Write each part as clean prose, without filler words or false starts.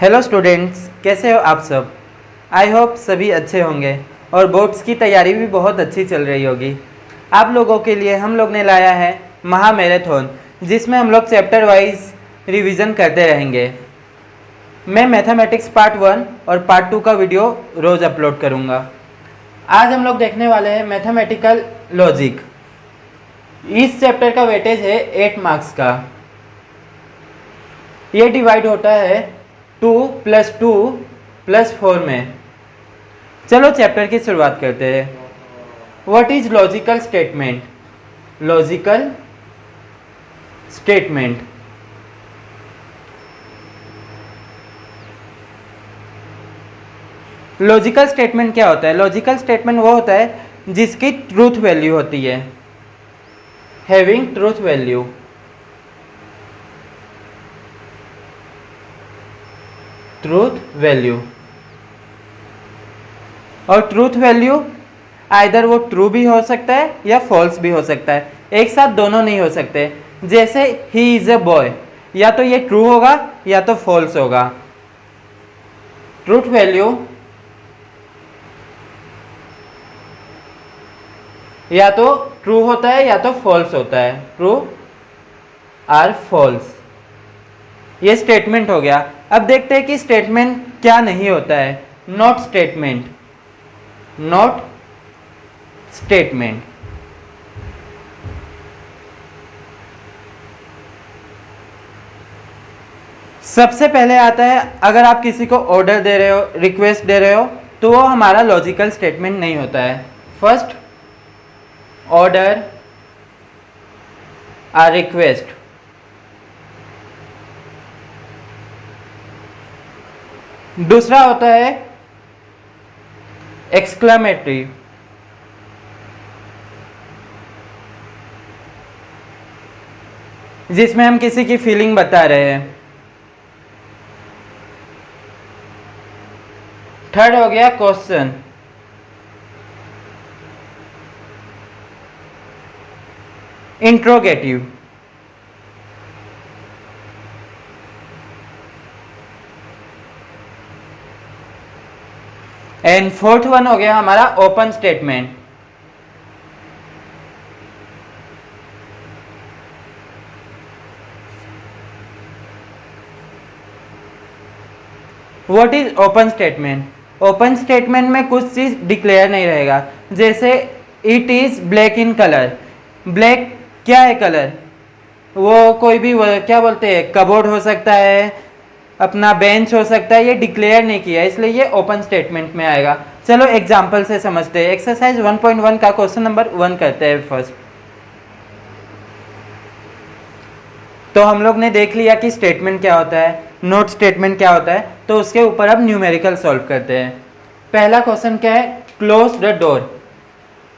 Hello students, कैसे हो आप सब। आई होप सभी अच्छे होंगे और बोर्ड्स की तैयारी भी बहुत अच्छी चल रही होगी। आप लोगों के लिए हम लोग ने लाया है महा मैराथन, जिसमें हम लोग चैप्टर वाइज रिवीजन करते रहेंगे। मैं मैथमेटिक्स पार्ट 1 और पार्ट 2 का वीडियो रोज़ अपलोड करूँगा। आज हम लोग देखने वाले हैं मैथमेटिकल लॉजिक। इस चैप्टर का वेटेज है 8 मार्क्स का। ये डिवाइड होता है 2 + 2 + 4 में। चलो चैप्टर की शुरुआत करते हैं। What is logical statement? Logical statement logical statement क्या होता है? लॉजिकल स्टेटमेंट वो होता है जिसकी ट्रूथ वैल्यू होती है, having truth value. Truth value और ट्रूथ वैल्यू आइदर वो ट्रू भी हो सकता है या फॉल्स भी हो सकता है, एक साथ दोनों नहीं हो सकते। जैसे ही इज ए बॉय, या तो ये ट्रू होगा या तो फॉल्स होगा। ट्रूथ वैल्यू या तो ट्रू होता है या तो फॉल्स होता है, ट्रू और फॉल्स। ये स्टेटमेंट हो गया। अब देखते हैं कि स्टेटमेंट क्या नहीं होता है। Not statement. नॉट स्टेटमेंट सबसे पहले आता है, अगर आप किसी को ऑर्डर दे रहे हो, रिक्वेस्ट दे रहे हो, तो वो हमारा लॉजिकल स्टेटमेंट नहीं होता है। फर्स्ट ऑर्डर और रिक्वेस्ट। दूसरा होता है एक्सक्लेमेटरी। जिसमें हम किसी की फीलिंग बता रहे हैं। थर्ड हो गया question. Interrogative. And fourth one हो गया हमारा open statement. What is open statement? Open statement में कुछ चीज डिक्लेयर नहीं रहेगा। जैसे it is black in colour. Black क्या है कलर? वो कोई भी क्या बोलते हैं, कबोर्ड हो सकता है, अपना बेंच हो सकता है। ये डिक्लेयर नहीं किया, इसलिए ये ओपन स्टेटमेंट में आएगा। चलो एग्जांपल से समझते हैं। एक्सरसाइज 1.1 का क्वेश्चन नंबर 1 करते हैं फर्स्ट। तो हम लोग ने देख लिया कि स्टेटमेंट क्या होता है, नोट स्टेटमेंट क्या होता है। तो उसके ऊपर अब न्यूमेरिकल सॉल्व करते हैं। पहला क्वेश्चन क्या है? Close the door.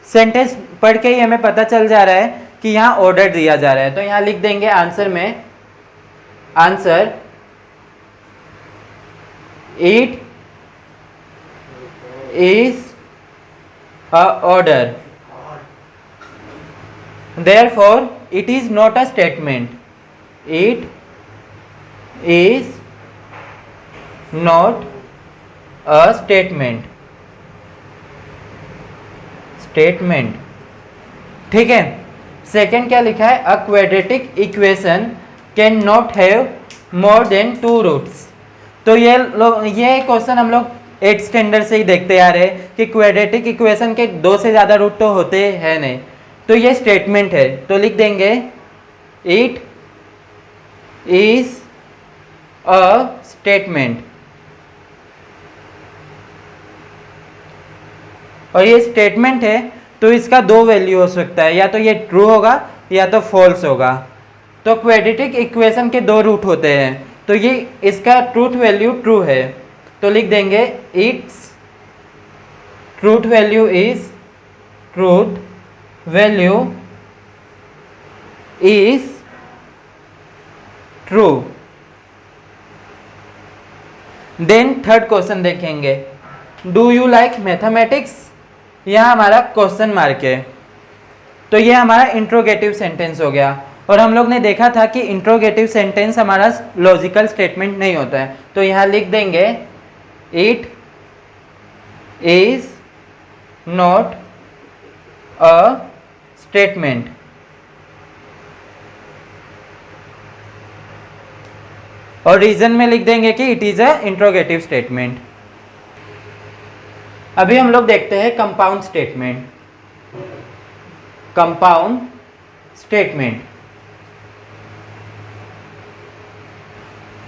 सेंटेंस पढ़ के ही हमें पता चल जा रहा है कि यहाँ ऑर्डर दिया जा रहा है। तो यहाँ लिख देंगे आंसर में, answer it is a order, therefore it is not a statement. It is not a statement. Statement, ठीक है। सेकेंड क्या लिखा है? A quadratic equation cannot have more than 2 roots. तो ये क्वेश्चन हम लोग 8th स्टैंडर्ड से ही देखते आ रहे हैं कि क्वाड्रेटिक इक्वेशन के 2 से ज़्यादा रूट तो होते हैं नहीं। तो ये स्टेटमेंट है, तो लिख देंगे इट is a statement। और ये स्टेटमेंट है तो इसका 2 वैल्यू हो सकता है, या तो ये ट्रू होगा या तो फॉल्स होगा। तो क्वाड्रेटिक इक्वेशन के 2 रूट होते हैं, तो ये इसका ट्रूथ वैल्यू ट्रू है। तो लिख देंगे its truth value is, truth value is true. Then third question देखेंगे, डू यू लाइक मैथमेटिक्स। यहाँ हमारा क्वेश्चन मार्क है, तो ये हमारा इंट्रोगेटिव सेंटेंस हो गया। और हम लोग ने देखा था कि इंट्रोगेटिव सेंटेंस हमारा लॉजिकल स्टेटमेंट नहीं होता है, तो यहाँ लिख देंगे it is not a statement. और रीजन में लिख देंगे कि it is a interrogative statement. अभी हम लोग देखते हैं compound statement. Compound statement,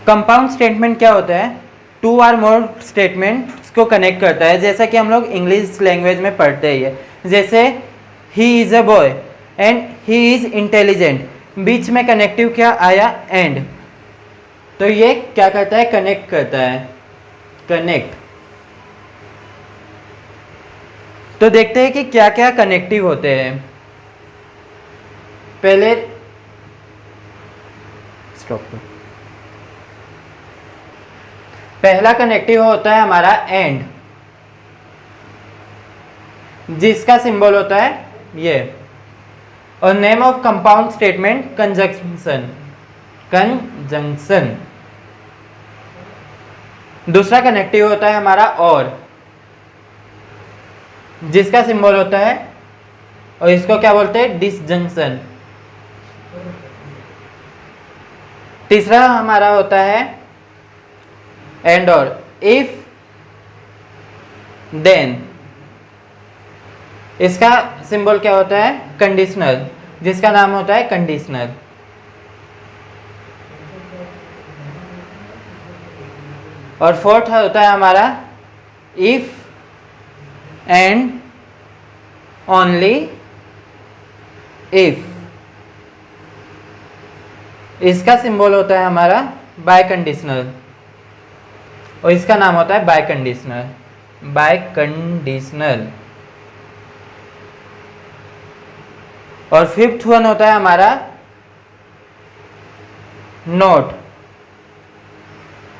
compound statement क्या होता है? टू आर मोर स्टेटमेंट्स को कनेक्ट करता है, जैसा कि हम लोग इंग्लिश लैंग्वेज में पढ़ते ही है। जैसे he is a boy and he is intelligent, बीच में कनेक्टिव क्या आया? एंड। तो ये क्या करता है? कनेक्ट करता है, कनेक्ट। तो देखते हैं कि क्या क्या कनेक्टिव होते हैं। पहले स्टॉप करो। पहला कनेक्टिव होता है हमारा एंड, जिसका सिंबल होता है ये। और name of compound statement conjunction, conjunction. दूसरा कनेक्टिव होता है हमारा और, जिसका सिंबल होता है, और इसको क्या बोलते हैं? डिसजंक्शन। तीसरा हमारा होता है एंड और, इफ देन। इसका सिंबल क्या होता है? कंडीशनल, जिसका नाम होता है कंडीशनल। और फोर्थ होता है हमारा इफ एंड ओनली इफ। इसका सिंबल होता है हमारा बाय कंडीशनल, और इसका नाम होता है बाय कंडीशनल, बाय कंडीशनल। और फिफ्थ वन होता है हमारा नोट।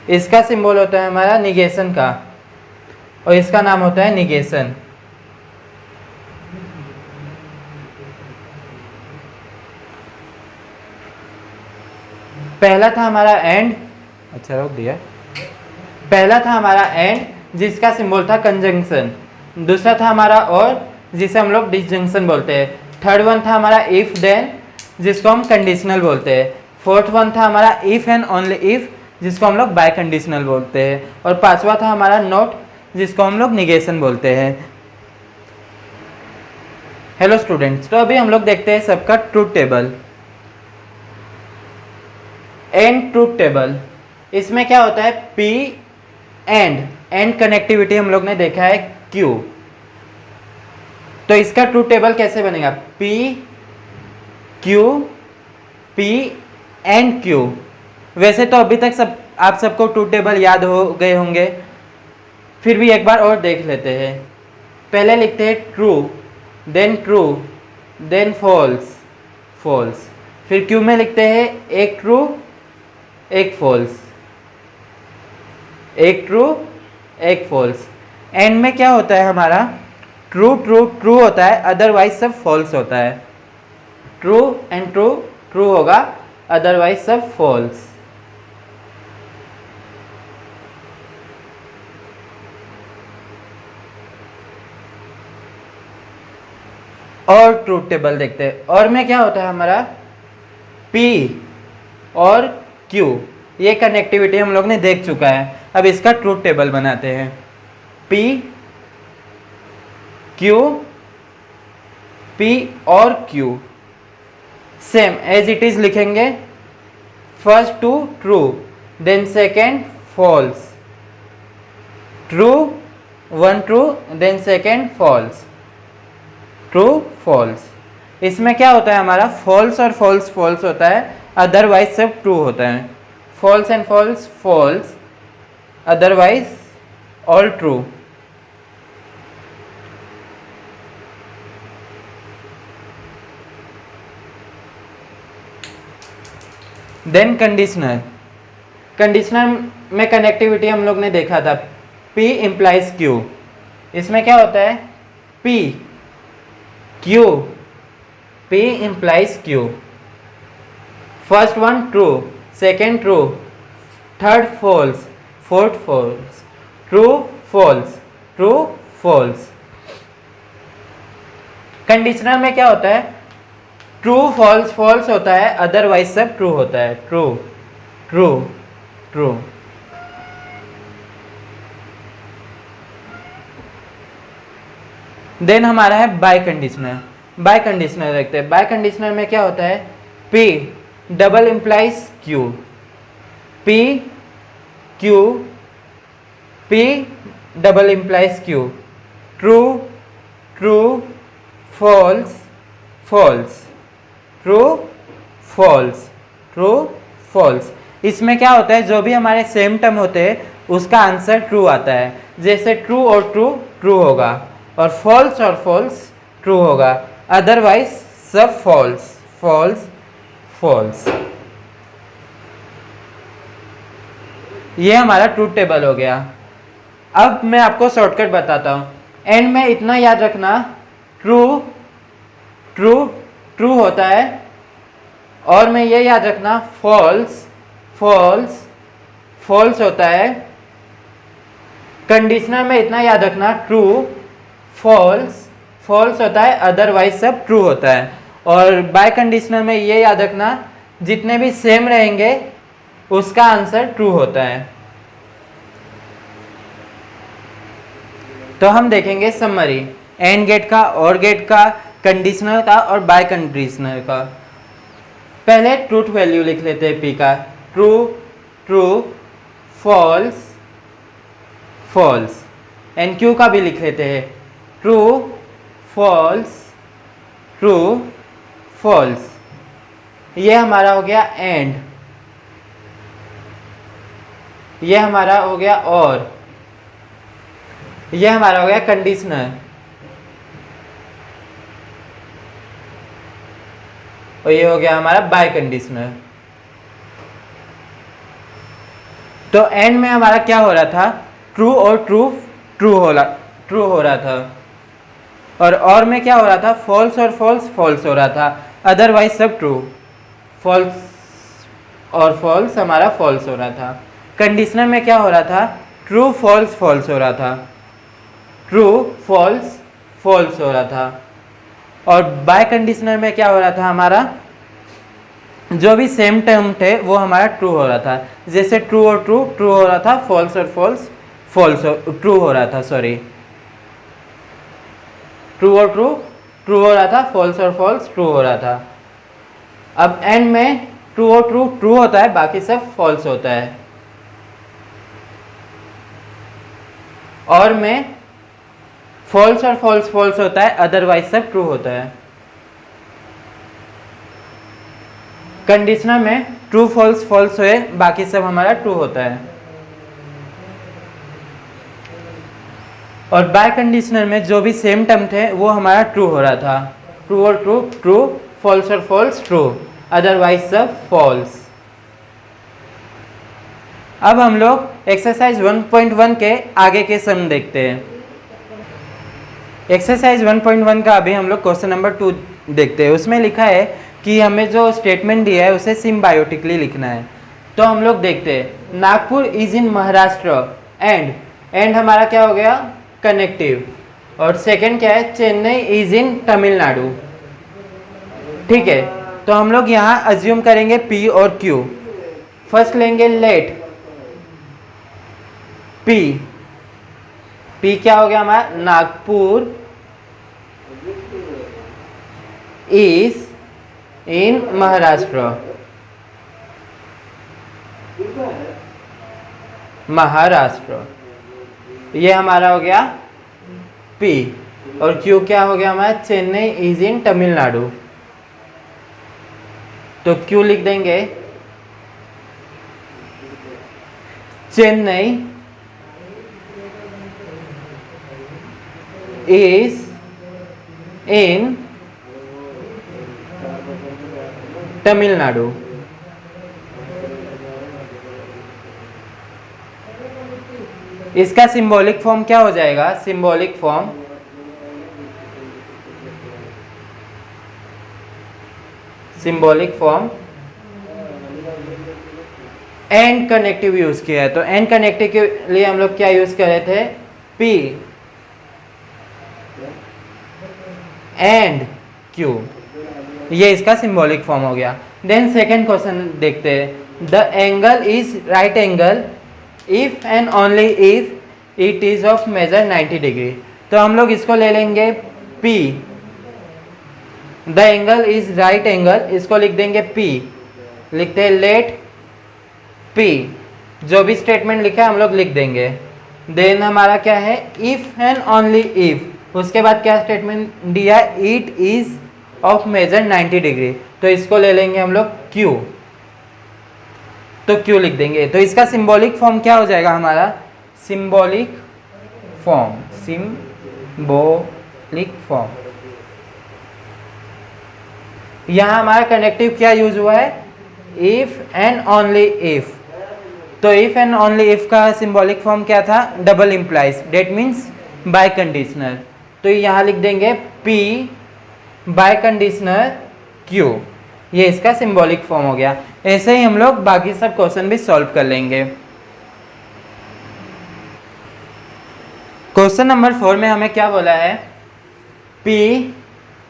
इसका सिंबल होता है हमारा निगेशन का, और इसका नाम होता है निगेशन। पहला था हमारा एंड, अच्छा रोक दिया। पहला था हमारा एंड, जिसका सिंबल था कंजंक्शन। दूसरा था हमारा और, जिसे हम लोग डिसजंक्शन बोलते हैं। थर्ड वन था हमारा इफ देन, जिसको हम कंडीशनल बोलते हैं। फोर्थ वन था हमारा इफ एंड ओनली इफ, जिसको हम लोग बाय कंडीशनल बोलते हैं। और पांचवा था हमारा नोट, जिसको हम लोग निगेशन बोलते हैं। हेलो स्टूडेंट्स, तो अभी हम लोग देखते हैं सबका truth table. And truth table, इसमें क्या होता है? पी एंड कनेक्टिविटी हम लोग ने देखा है क्यू। तो इसका ट्रूथ टेबल कैसे बनेगा? P Q, P and Q. वैसे तो अभी तक सब आप सबको ट्रूथ टेबल याद हो गए होंगे, फिर भी एक बार और देख लेते हैं। पहले लिखते हैं ट्रू, देन फॉल्स, फॉल्स। फिर क्यू में लिखते हैं एक ट्रू एक फॉल्स, एक ट्रू एक फॉल्स। एंड में क्या होता है हमारा? ट्रू ट्रू ट्रू होता है, अदरवाइज सब फॉल्स होता है। ट्रू एंड ट्रू, ट्रू होगा, अदरवाइज सब फॉल्स। और ट्रूथ टेबल देखते हैं। और में क्या होता है हमारा? P और Q, ये कनेक्टिविटी हम लोग ने देख चुका है। अब इसका ट्रूथ टेबल बनाते हैं। P Q, P और Q same as it is लिखेंगे। First two true, then second false, true one true, then second false, true false. इसमें क्या होता है हमारा? फॉल्स और फॉल्स फॉल्स होता है, अदरवाइज सब ट्रू होता है। False and false false, otherwise all true. Then conditional, conditional में कनेक्टिविटी हम लोग ने देखा था, P इम्प्लाइज Q। इसमें क्या होता है? P Q, P implies Q। First one true, second true, third false, fourth false, true false, true false. Conditional में क्या होता है? ट्रू फॉल्स फॉल्स होता है, अदरवाइज सब ट्रू होता है। True true true. देन हमारा है बाय कंडीशनल। बाय कंडीशनल देखते हैं। बाय कंडीशनल में क्या होता है? P double implies Q, P Q, P double implies Q, true true, false false, true false, true false. इसमें क्या होता है? जो भी हमारे सेम टर्म होते हैं उसका आंसर ट्रू आता है। जैसे ट्रू और ट्रू ट्रू होगा, और फॉल्स और फॉल्स ट्रू होगा, अदरवाइज सब फॉल्स फॉल्स फॉल्स। ये हमारा ट्रूथ टेबल हो गया। अब मैं आपको शॉर्टकट बताता हूँ। एंड में इतना याद रखना, ट्रू ट्रू ट्रू होता है, और में ये याद रखना फॉल्स फॉल्स फॉल्स होता है। कंडीशनल में इतना याद रखना, ट्रू फॉल्स फॉल्स होता है, अदरवाइज सब ट्रू होता है। और बाय कंडीशनल में ये याद रखना, जितने भी सेम रहेंगे उसका आंसर ट्रू होता है। तो हम देखेंगे समरी एंड गेट का, और गेट का, कंडीशनल का और बाय कंडीशनल का। पहले ट्रूथ वैल्यू लिख लेते हैं पी का। True true, false false. And Q का भी लिख लेते हैं। True false true false. ये हमारा हो गया एंड, ये हमारा हो गया और, ये हमारा हो गया कंडीशनल, और ये हो गया हमारा बाय कंडीशनल। तो एंड में हमारा क्या हो रहा था? ट्रू और ट्रू ट्रू हो रहा था, और में क्या हो रहा था? फॉल्स और फॉल्स फॉल्स हो रहा था, अदरवाइज सब ट्रू। फॉल्स और फॉल्स हमारा फॉल्स हो रहा था। कंडीशनल में क्या हो रहा था? ट्रू फॉल्स फॉल्स हो रहा था, ट्रू फॉल्स फॉल्स हो रहा था। और बाय कंडीशनल में क्या हो रहा था? हमारा जो भी सेम टर्म थे वो हमारा ट्रू हो रहा था। जैसे ट्रू और ट्रू ट्रू हो रहा था, फॉल्स और फॉल्स फॉल्स ट्रू हो रहा था, सॉरी, ट्रू और ट्रू ट्रू हो रहा था, फॉल्स और फॉल्स ट्रू हो रहा था। अब एंड में ट्रू और ट्रू ट्रू होता है, बाकी सब फॉल्स होता है। और में फॉल्स और फॉल्स फॉल्स होता है, अदरवाइज सब ट्रू होता है। कंडीशनल में ट्रू फॉल्स फॉल्स हुए, बाकी सब हमारा ट्रू होता है। और बाय कंडीशनल में जो भी सेम टर्म थे वो हमारा ट्रू हो रहा था। ट्रू और ट्रू ट्रू, फॉल्स और फॉल्स ट्रू, अदरवाइज सब फॉल्स। अब हम लोग एक्सरसाइज 1.1 के आगे के सम देखते हैं। एक्सरसाइज 1.1 का अभी हम लोग क्वेश्चन नंबर 2 देखते हैं। उसमें लिखा है कि हमें जो स्टेटमेंट दिया है उसे सिम्बायोटिकली लिखना है। तो हम लोग देखते हैं, Nagpur is in Maharashtra and हमारा क्या हो गया? कनेक्टिव। और सेकंड क्या है? Chennai is in Tamil Nadu. ठीक है, तो हम लोग यहाँ अज्यूम करेंगे पी और क्यू। फर्स्ट लेंगे लेट पी क्या हो गया हमारा? नागपुर इज इन महाराष्ट्र, महाराष्ट्र, ये हमारा हो गया P। और Q क्या हो गया हमारा? Chennai is in Tamil Nadu. तो Q लिख देंगे चेन्नई इज इन तमिलनाडु। इसका सिंबॉलिक फॉर्म क्या हो जाएगा? Symbolic form and connective use किया है। तो एंड कनेक्टिव के लिए हम लोग क्या यूज़ कर रहे थे, पी एंड क्यू, ये इसका सिंबॉलिक फॉर्म हो गया। देन सेकेंड क्वेश्चन देखते हैं, the angle is right angle if and only if it is of measure 90 degree. तो हम लोग इसको ले लेंगे P, the angle is right angle, इसको लिख देंगे P, लिखते हैं लेट P, जो भी स्टेटमेंट लिखा है हम लोग लिख देंगे। देन हमारा क्या है, इफ एंड ओनली इफ, उसके बाद क्या स्टेटमेंट दिया, it is of measure 90 degree, तो इसको ले लेंगे हम लोग Q, तो Q लिख देंगे। तो इसका सिंबॉलिक फॉर्म क्या हो जाएगा हमारा, सिंबॉलिक फॉर्म, सिंबॉलिक फॉर्म। यहां हमारा कनेक्टिव क्या यूज हुआ है, इफ एंड ओनली इफ। तो इफ एंड ओनली इफ का सिंबॉलिक फॉर्म क्या था, double implies, that means by conditional. तो यहां लिख देंगे P बाय कंडीशनल Q, ये इसका सिंबॉलिक फॉर्म हो गया। ऐसे ही हम लोग बाकी सब क्वेश्चन भी सॉल्व कर लेंगे। क्वेश्चन नंबर 4 में हमें क्या बोला है, P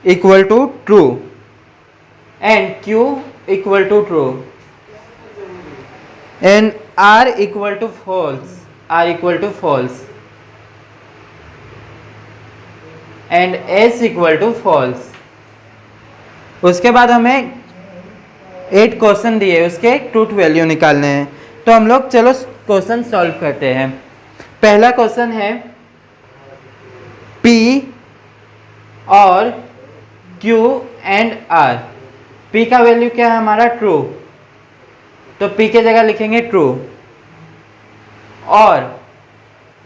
equal to true and Q equal to true and R equal to false, R equal to false and S equal to false. उसके बाद हमें 8 क्वेश्चन दिए, उसके ट्रूथ वैल्यू निकालने हैं। तो हम लोग चलो क्वेश्चन सॉल्व करते हैं। पहला क्वेश्चन है P और Q एंड R, P का वैल्यू क्या है हमारा, ट्रू, तो P के जगह लिखेंगे ट्रू, और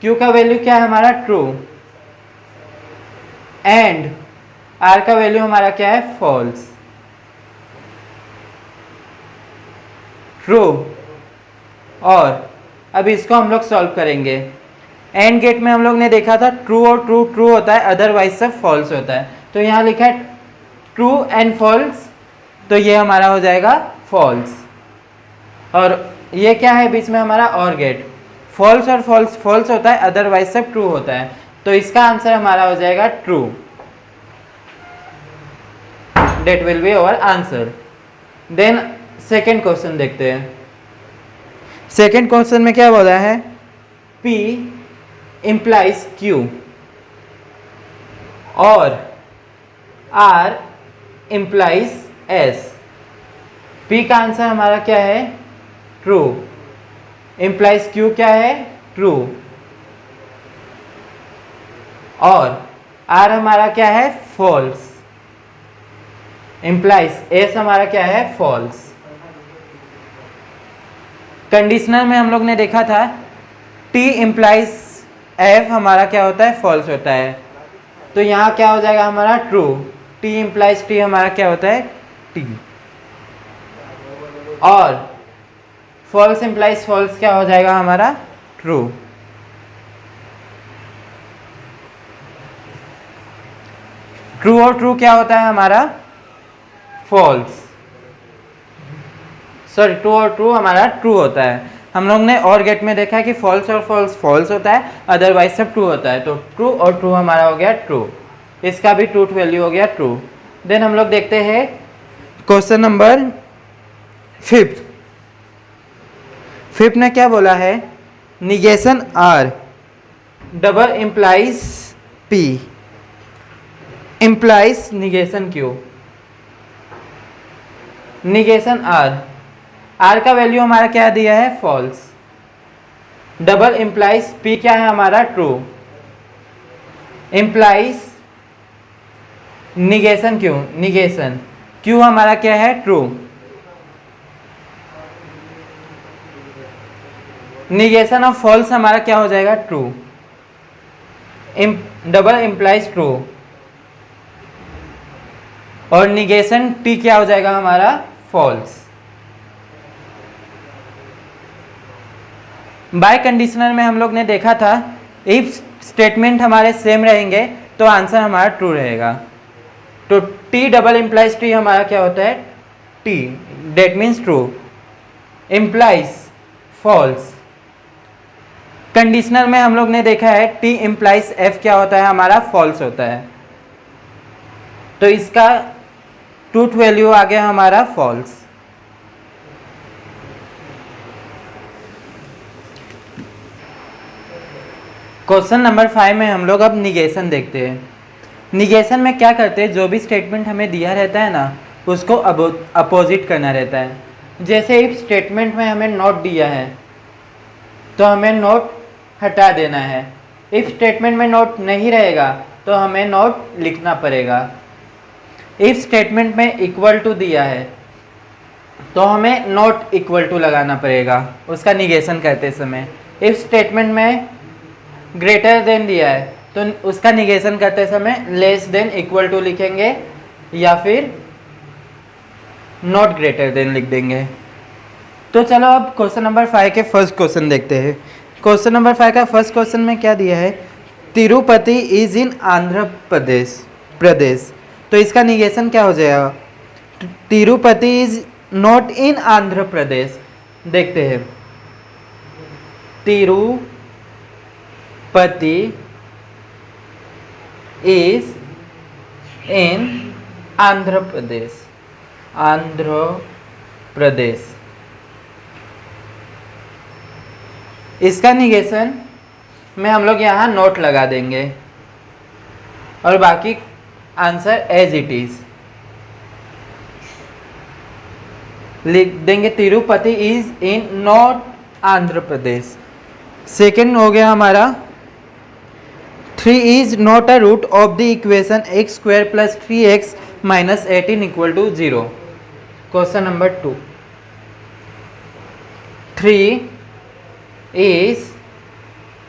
Q का वैल्यू क्या है हमारा, ट्रू, एंड R का वैल्यू हमारा क्या है, फॉल्स। ट्रू, और अब इसको हम लोग सॉल्व करेंगे। एंड गेट में हम लोग ने देखा था ट्रू और ट्रू ट्रू होता है, अदरवाइज सब फॉल्स होता है। तो यहाँ लिखा है ट्रू एंड फॉल्स, तो ये हमारा हो जाएगा फॉल्स। और ये क्या है बीच में हमारा, और गेट, फॉल्स और फॉल्स फॉल्स होता है, अदरवाइज सब ट्रू होता है। तो इसका आंसर हमारा हो जाएगा true, that will be our answer. Then second question देखते हैं। सेकेंड क्वेश्चन में क्या बोला है, P implies Q और R implies S। P का आंसर हमारा क्या है, ट्रू, implies Q क्या है, ट्रू, और R हमारा क्या है, फॉल्स, implies S हमारा क्या है, फॉल्स। कंडीशनल में हम लोग ने देखा था T implies F हमारा क्या होता है, फॉल्स होता है। तो यहाँ क्या हो जाएगा हमारा, ट्रू, T implies T हमारा क्या होता है, T, और फॉल्स implies फॉल्स क्या हो जाएगा हमारा, ट्रू। ट्रू और ट्रू क्या होता है हमारा, फॉल्स, सॉरी ट्रू और ट्रू हमारा ट्रू होता है। हम लोग ने और गेट में देखा है कि फॉल्स और फॉल्स फॉल्स होता है, अदरवाइज सब ट्रू होता है। तो ट्रू और ट्रू हमारा हो गया ट्रू, इसका भी ट्रूथ वैल्यू हो गया ट्रू। देन हम लोग देखते हैं क्वेश्चन नंबर 5। 5 ने क्या बोला है, negation R double implies P implies negation Q। Negation R का वैल्यू हमारा क्या दिया है, फॉल्स, डबल इम्प्लाइज P क्या है हमारा, true, implies negation negation Q हमारा क्या है, ट्रू, निगेशन ऑफ फॉल्स हमारा क्या हो जाएगा, ट्रू, डबल इम्प्लाइज ट्रू, और निगेशन T क्या हो जाएगा हमारा, फॉल्स। बाय कंडीशनल में हम लोग ने देखा था इफ स्टेटमेंट हमारे सेम रहेंगे तो आंसर हमारा ट्रू रहेगा। तो T डबल इम्प्लाइज T हमारा क्या होता है, T, that means true, implies false. Conditional में हम लोग ने देखा है T इम्प्लाइज F क्या होता है हमारा, फॉल्स होता है, तो इसका ट्रूथ वैल्यू आ गया हमारा फॉल्स। क्वेश्चन नंबर 5 में हम लोग अब निगेशन देखते हैं। निगेशन में क्या करते हैं, जो भी स्टेटमेंट हमें दिया रहता है ना उसको अपोजिट करना रहता है। जैसे इफ स्टेटमेंट में हमें नोट दिया है तो हमें नोट हटा देना है। इफ स्टेटमेंट में नोट नहीं रहेगा तो हमें नोट लिखना पड़ेगा। इफ स्टेटमेंट में इक्वल टू दिया है तो हमें नॉट इक्वल टू लगाना पड़ेगा उसका निगेशन करते समय। इफ स्टेटमेंट में ग्रेटर देन दिया है तो उसका निगेशन करते समय लेस देन इक्वल टू लिखेंगे या फिर नॉट ग्रेटर देन लिख देंगे। तो चलो अब क्वेश्चन नंबर 5 के फर्स्ट क्वेश्चन देखते हैं। क्वेश्चन नंबर 5 का फर्स्ट क्वेश्चन में क्या दिया है, तिरुपति इज इन आंध्र प्रदेश। तो इसका निगेशन क्या हो जाएगा, Tirupati is not in Andhra Pradesh. देखते हैं, तिरुपति इज इन आंध्र प्रदेश। इसका निगेशन में हम लोग यहाँ नोट लगा देंगे और बाकी आंसर एज इट इज लिख देंगे। Tirupati is in not Andhra Pradesh. Second हो गया हमारा 3 is not a root of the equation x square plus 3x minus 18 equal to 0। Question number 2, 3 is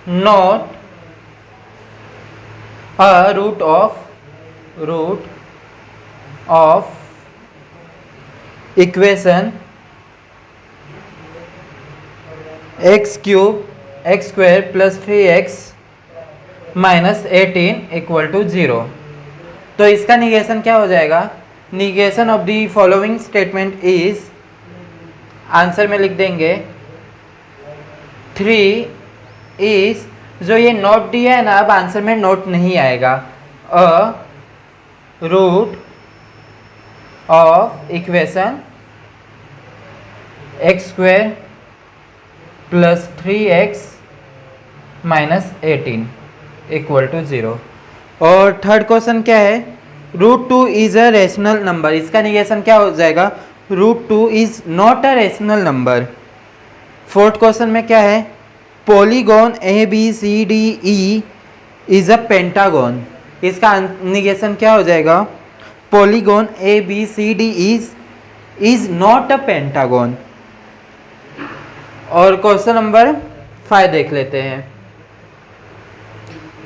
not a root of equation x cube x square plus 3x minus 18 equal to 0। तो इसका negation क्या हो जाएगा, negation of the following statement is, answer में लिख देंगे 3 is, जो ये नोट दिया है ना अब आंसर में नोट नहीं आएगा, a root of equation x square plus 3x minus 18 equal to 0। और थर्ड क्वेश्चन क्या है, √2 इज अ रेशनल नंबर। इसका निगेशन क्या हो जाएगा, √2 is not a rational number. Fourth question में क्या है, polygon ABCDE is a pentagon. इसका निगेशन क्या हो जाएगा, polygon ABCD is not a pentagon. और क्वेश्चन नंबर 5 देख लेते हैं,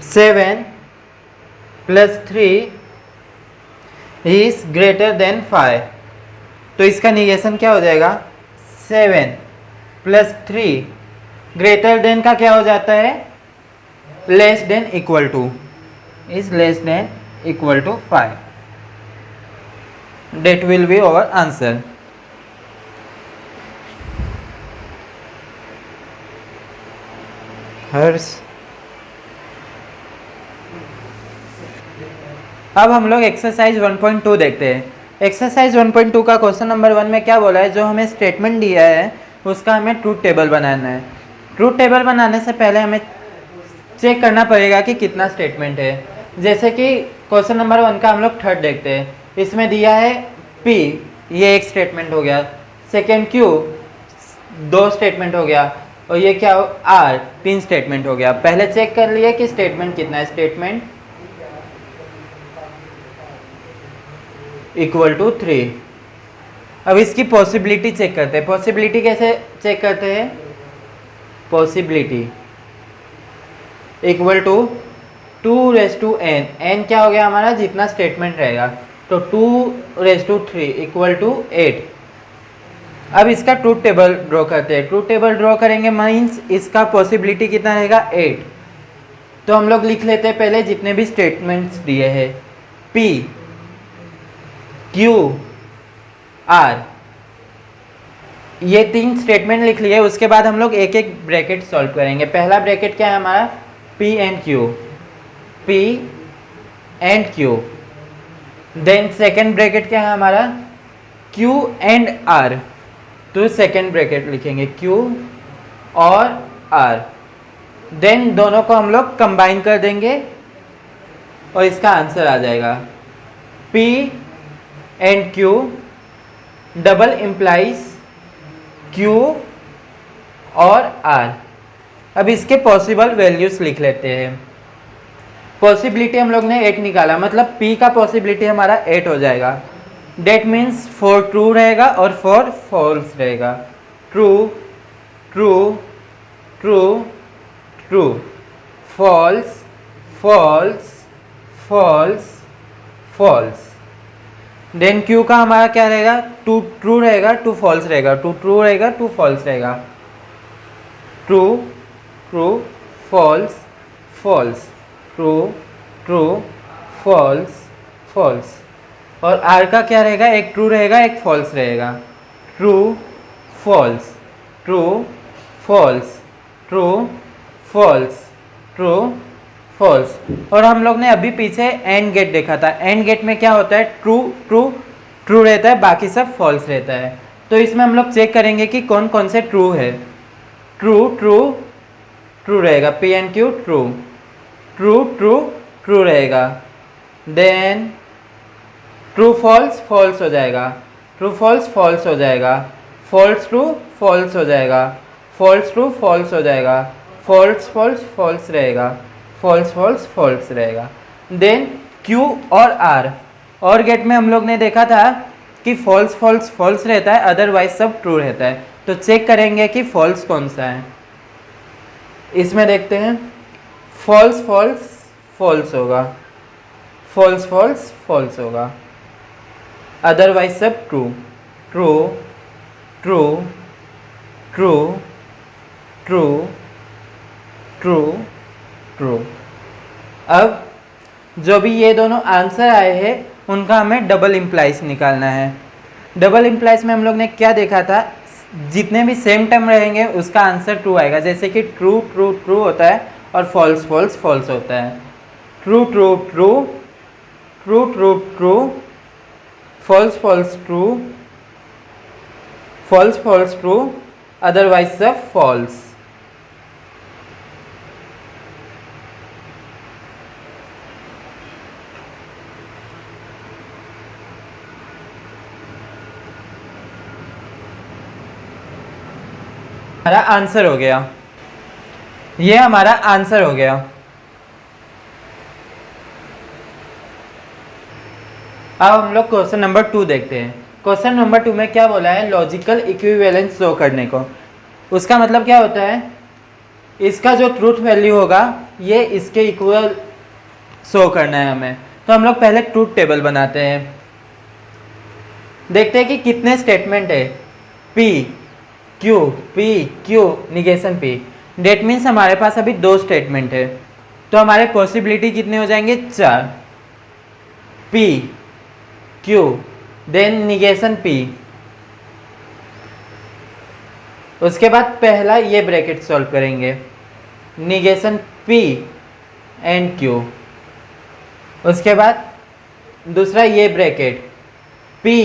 7 प्लस 3 इज ग्रेटर देन 5। तो इसका निगेशन क्या हो जाएगा, 7 प्लस 3 ग्रेटर देन का क्या हो जाता है, less than equal to, is less than equal to 5। That will be our answer. Harsh, अब हम लोग एक्सरसाइज 1.2 देखते हैं। एक्सरसाइज 1.2 का क्वेश्चन नंबर 1 में क्या बोला है, जो हमें स्टेटमेंट दिया है उसका हमें ट्रूथ टेबल बनाना है। ट्रूथ टेबल बनाने से पहले हमें चेक करना पड़ेगा कि कितना स्टेटमेंट है। जैसे कि क्वेश्चन नंबर 1 का हम लोग थर्ड देखते हैं। इसमें दिया है P, ये एक स्टेटमेंट हो गया। सेकेंड Q, 2 स्टेटमेंट हो गया। और ये क्या हो, R, 3 स्टेटमेंट हो गया। पहले चेक कर लिए कि स्टेटमेंट कितना है, स्टेटमेंट इक्वल टू 3। अब इसकी पॉसिबिलिटी चेक करते हैं। पॉसिबिलिटी कैसे चेक करते हैं, possibility equal to 2n। n क्या हो गया हमारा, जितना स्टेटमेंट रहेगा, तो 2 3 इक्वल टू 8। अब इसका ट्रूथ टेबल ड्रॉ करते हैं। ट्रूथ टेबल ड्रॉ करेंगे मीन्स इसका पॉसिबिलिटी कितना रहेगा, 8। तो हम लोग लिख लेते हैं पहले जितने भी स्टेटमेंट्स दिए हैं, P Q R ये 3 स्टेटमेंट लिख लिए, उसके बाद हम लोग एक एक ब्रैकेट सॉल्व करेंगे। पहला ब्रैकेट क्या है हमारा, P and Q, P and Q। Then second bracket क्या है हमारा, Q एंड R, तो सेकेंड ब्रैकेट लिखेंगे Q और R। देन दोनों को हम लोग कंबाइन कर देंगे और इसका आंसर आ जाएगा P and Q double implies Q और R। अब इसके पॉसिबल वैल्यूज लिख लेते हैं। पॉसिबिलिटी हम लोग ने 8 निकाला, मतलब P का पॉसिबिलिटी हमारा 8 हो जाएगा। डेट मीन्स 4 ट्रू रहेगा और 4 फॉल्स रहेगा। True true true true, false false false false. Then Q का हमारा क्या रहेगा, 2 ट्रू रहेगा 2 फॉल्स रहेगा, 2 ट्रू रहेगा 2 फॉल्स रहेगा। True true false false, true true false false. और R का क्या रहेगा, एक ट्रू रहेगा एक फॉल्स रहेगा। True false true false true false true false. और हम लोग ने अभी पीछे एंड गेट देखा था, एंड गेट में क्या होता है, ट्रू ट्रू ट्रू रहता है, बाकी सब फॉल्स रहता है। तो इसमें हम लोग चेक करेंगे कि कौन कौन से ट्रू है। ट्रू ट्रू ट्रू रहेगा, P and Q true, true true true रहेगा। देन ट्रू फॉल्स फॉल्स हो जाएगा, ट्रू फॉल्स फॉल्स हो जाएगा, फॉल्स ट्रू फॉल्स हो जाएगा, फॉल्स ट्रू फॉल्स हो जाएगा, फॉल्स फॉल्स फॉल्स रहेगा, फॉल्स फॉल्स फॉल्स रहेगा। देन Q और R, और गेट में हम लोग ने देखा था कि फॉल्स फॉल्स फॉल्स रहता है, अदरवाइज सब ट्रू रहता है। तो चेक करेंगे कि फॉल्स कौन सा है। इसमें देखते हैं, फॉल्स फॉल्स फॉल्स होगा, फॉल्स फॉल्स फॉल्स होगा, अदरवाइज सब true. True true true true true true. अब जो भी ये दोनों आंसर आए हैं उनका हमें डबल इम्प्लाइज निकालना है। डबल इम्प्लाइज में हम लोग ने क्या देखा था, जितने भी सेम टर्म रहेंगे उसका आंसर ट्रू आएगा। जैसे कि ट्रू ट्रू ट्रू होता है और फॉल्स फॉल्स फॉल्स होता है। True true true true true true, false false true, false false true, otherwise सब फॉल्स। हमारा आंसर हो गया, ये हमारा आंसर हो गया। अब हम लोग क्वेश्चन नंबर 2 देखते हैं। क्वेश्चन नंबर 2 में क्या बोला है, लॉजिकल इक्विवेलेंस शो करने को। उसका मतलब क्या होता है, इसका जो ट्रूथ वैल्यू होगा ये इसके इक्वल शो करना है हमें। तो हम लोग पहले ट्रूथ टेबल बनाते हैं, देखते हैं कि कितने स्टेटमेंट है। P Q negation P, that means हमारे पास अभी 2 स्टेटमेंट है, तो हमारे पॉसिबिलिटी कितने हो जाएंगे, 4। P Q then negation P, उसके बाद पहला ये ब्रैकेट सॉल्व करेंगे, निगेशन P एंड Q। उसके बाद दूसरा ये ब्रैकेट P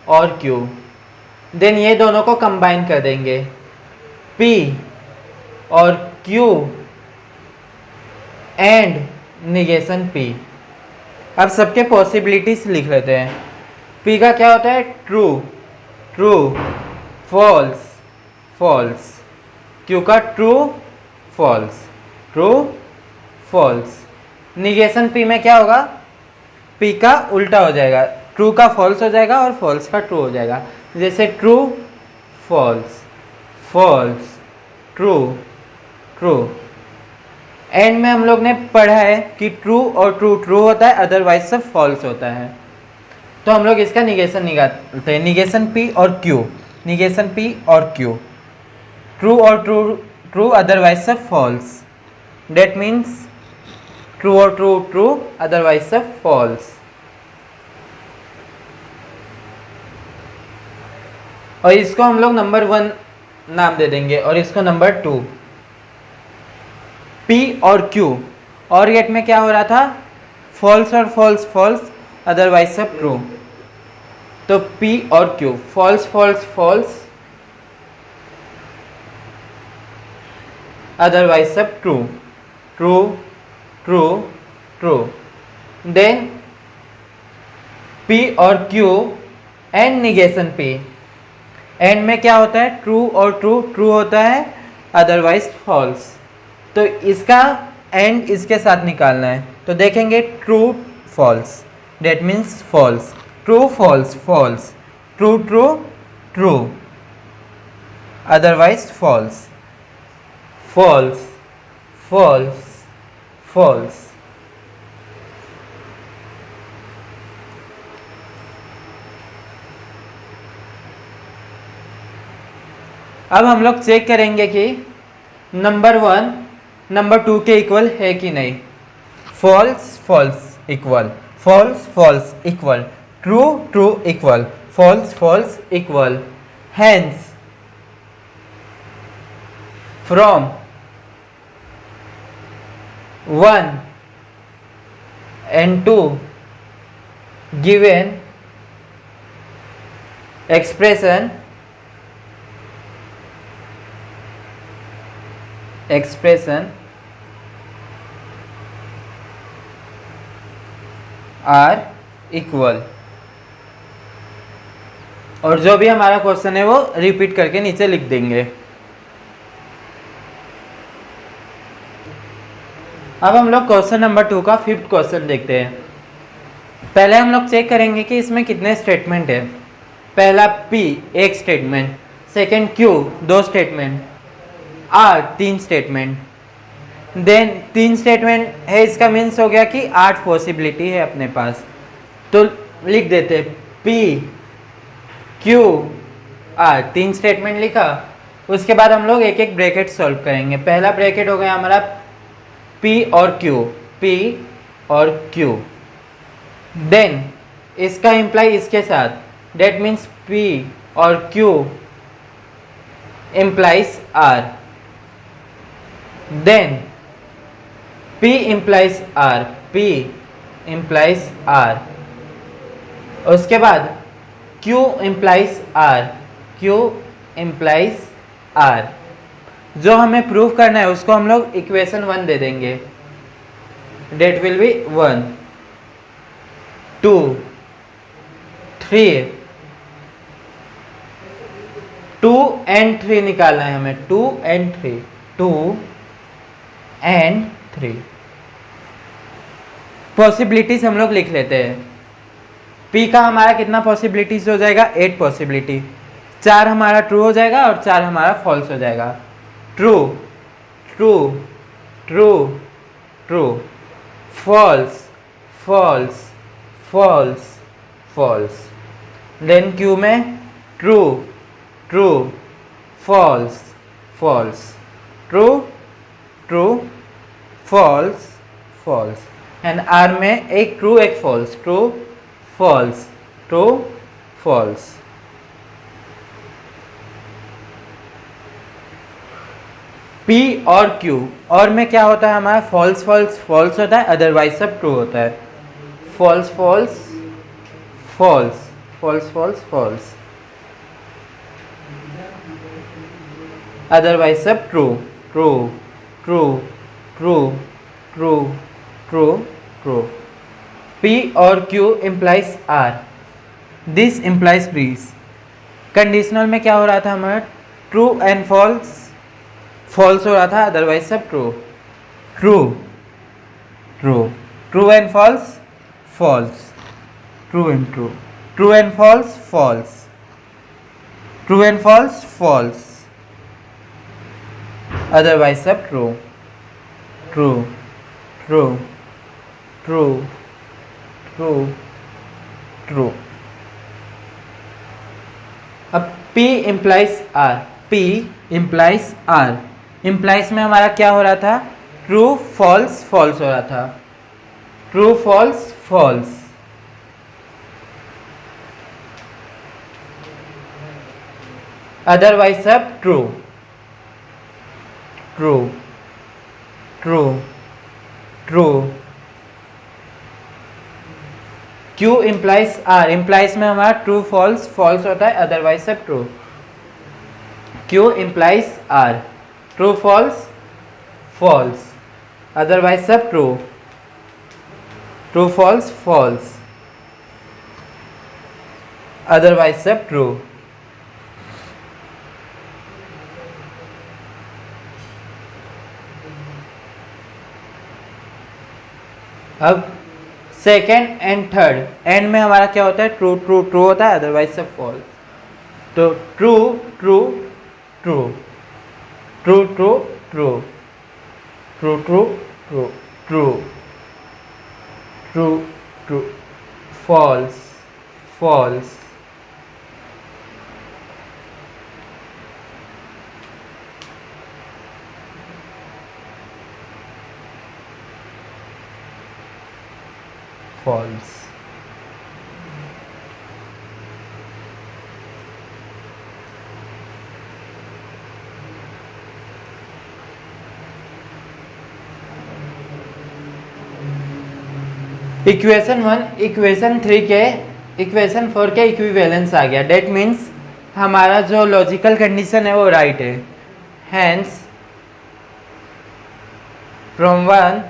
और Q, देन ये दोनों को कंबाइन कर देंगे, P और Q एंड निगेशन P। अब सबके पॉसिबिलिटीज लिख लेते हैं। P का क्या होता है, true true false false, Q का true false true false. Negation P में क्या होगा, P का उल्टा हो जाएगा, ट्रू का फॉल्स हो जाएगा और फॉल्स का ट्रू हो जाएगा। जैसे true false false true true. And में हम लोग ने पढ़ा है कि ट्रू और ट्रू ट्रू होता है, अदरवाइज सब फॉल्स होता है। तो हम लोग इसका निगेशन निकालते हैं, निगेशन P और Q, निगेशन P और Q, ट्रू और ट्रू ट्रू, अदरवाइज सब फॉल्स। डेट मीन्स ट्रू और ट्रू ट्रू, अदरवाइज सब फॉल्स। और इसको हम लोग नंबर 1 नाम दे देंगे और इसको नंबर 2। P और Q और गेट में क्या हो रहा था, फॉल्स और फॉल्स फॉल्स, अदरवाइज सब ट्रू। तो P और Q false false false, otherwise सब true, true true true. Then P और Q and negation P, and में क्या होता है, ट्रू और ट्रू, ट्रू होता है अदरवाइज फॉल्स। तो इसका एंड इसके साथ निकालना है, तो देखेंगे true false, that means false, true false false, true true true, otherwise false, false false false. अब हम लोग चेक करेंगे कि नंबर 1 नंबर 2 के इक्वल है कि नहीं। False false equal, false false equal, true true equal, false false equal. Hence from 1 and 2 given expression are equal. और जो भी हमारा क्वेश्चन है वो रिपीट करके नीचे लिख देंगे। अब हम लोग क्वेश्चन नंबर 2 का 5th क्वेश्चन देखते हैं। पहले हम लोग चेक करेंगे कि इसमें कितने स्टेटमेंट है। पहला P एक statement, second Q 2 statement, R 3 statement. Then 3 statement है, इसका मीन्स हो गया कि 8 पॉसिबिलिटी है अपने पास। तो लिख देते P Q R, 3 स्टेटमेंट लिखा। उसके बाद हम लोग एक एक ब्रैकेट सॉल्व करेंगे। पहला ब्रैकेट हो गया हमारा P और Q, P और Q। देन इसका इम्प्लाई इसके साथ, डेट मीन्स P और Q implies R। Then P implies R, P implies R। उसके बाद Q implies R, Q implies R। जो हमें प्रूव करना है उसको हम लोग इक्वेशन 1 दे देंगे, डेट विल बी 1 2 3, 2 and 3 निकालना है हमें, 2 and 3, 2 and 3। पॉसिबिलिटीज हम लोग लिख लेते हैं। P का हमारा कितना पॉसिबिलिटीज हो जाएगा, 8 पॉसिबिलिटी। 4 हमारा ट्रू हो जाएगा और 4 हमारा फॉल्स हो जाएगा। True true true true, false false false false. Then Q में true true false false, true true false false. And R में एक ट्रू एक false, true false true false. P और Q और में क्या होता है हमारा, फॉल्स फॉल्स फॉल्स होता है, अदरवाइज सब ट्रू होता है। False false false, false false false, otherwise सब true true true true true true true. P और Q implies R, this implies please। Conditional में क्या हो रहा था हमारा, ट्रू एंड फॉल्स, फॉल्स हो रहा था, अदरवाइज सब true true true, true and false false, true and true, true and false false, true and false false, otherwise सब true true true true true true. अब P implies R, P implies R, implies में हमारा क्या हो रहा था, true false false हो रहा था, ट्रू फॉल्स फॉल्स। अदरवाइज सब true, true, true, true. Q implies R, implies में हमारा ट्रू फॉल्स, फॉल्स होता है, अदरवाइज सब true. Q implies R, true false, false, otherwise सब true, true false, false, otherwise सब ट्रू। अब सेकेंड एंड थर्ड, एंड में हमारा क्या होता है, ट्रू ट्रू ट्रू होता है, अदरवाइज सब फॉल्स। तो true true true, true true true, true true true, true true true, false, false, false. Equation 1 equation 3 के इक्वेशन 4 के इक्विवेलेंस आ गया, डेट मीन्स हमारा जो लॉजिकल कंडीशन है वो राइट है। Hence from 1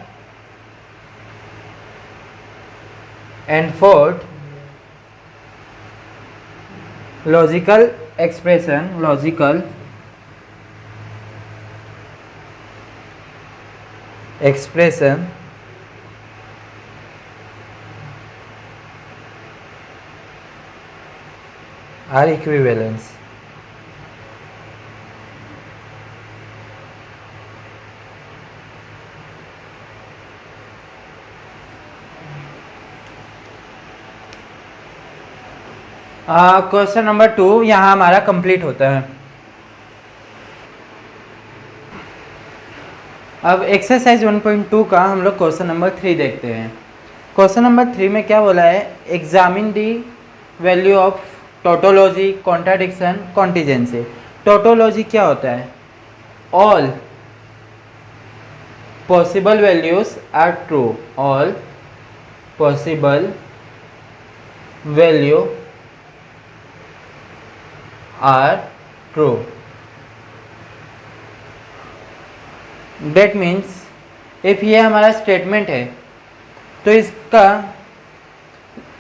and fourth logical expression are equivalence। Question number 2 यहाँ हमारा कंप्लीट होता है। अब एक्सरसाइज 1.2 का हम लोग क्वेश्चन नंबर 3 देखते हैं। क्वेश्चन नंबर 3 में क्या बोला है, examine the value of tautology, contradiction, contingency. Tautology क्या होता है, all possible values are true, all possible value are true. That means if ये हमारा स्टेटमेंट है तो इसका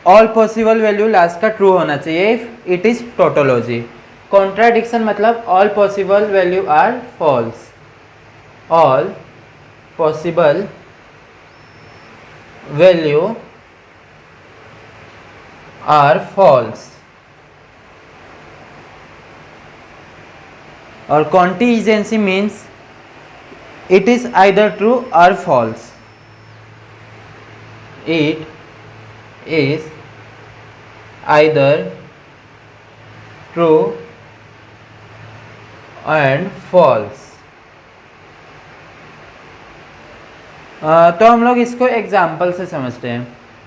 ऑल पॉसिबल वैल्यू लास्ट का ट्रू होना चाहिए if it is tautology. Contradiction मतलब all possible value are false, all possible value are false. और contingency means it is either true और false, it is either true and false. तो हम लोग इसको एग्जाम्पल से समझते हैं।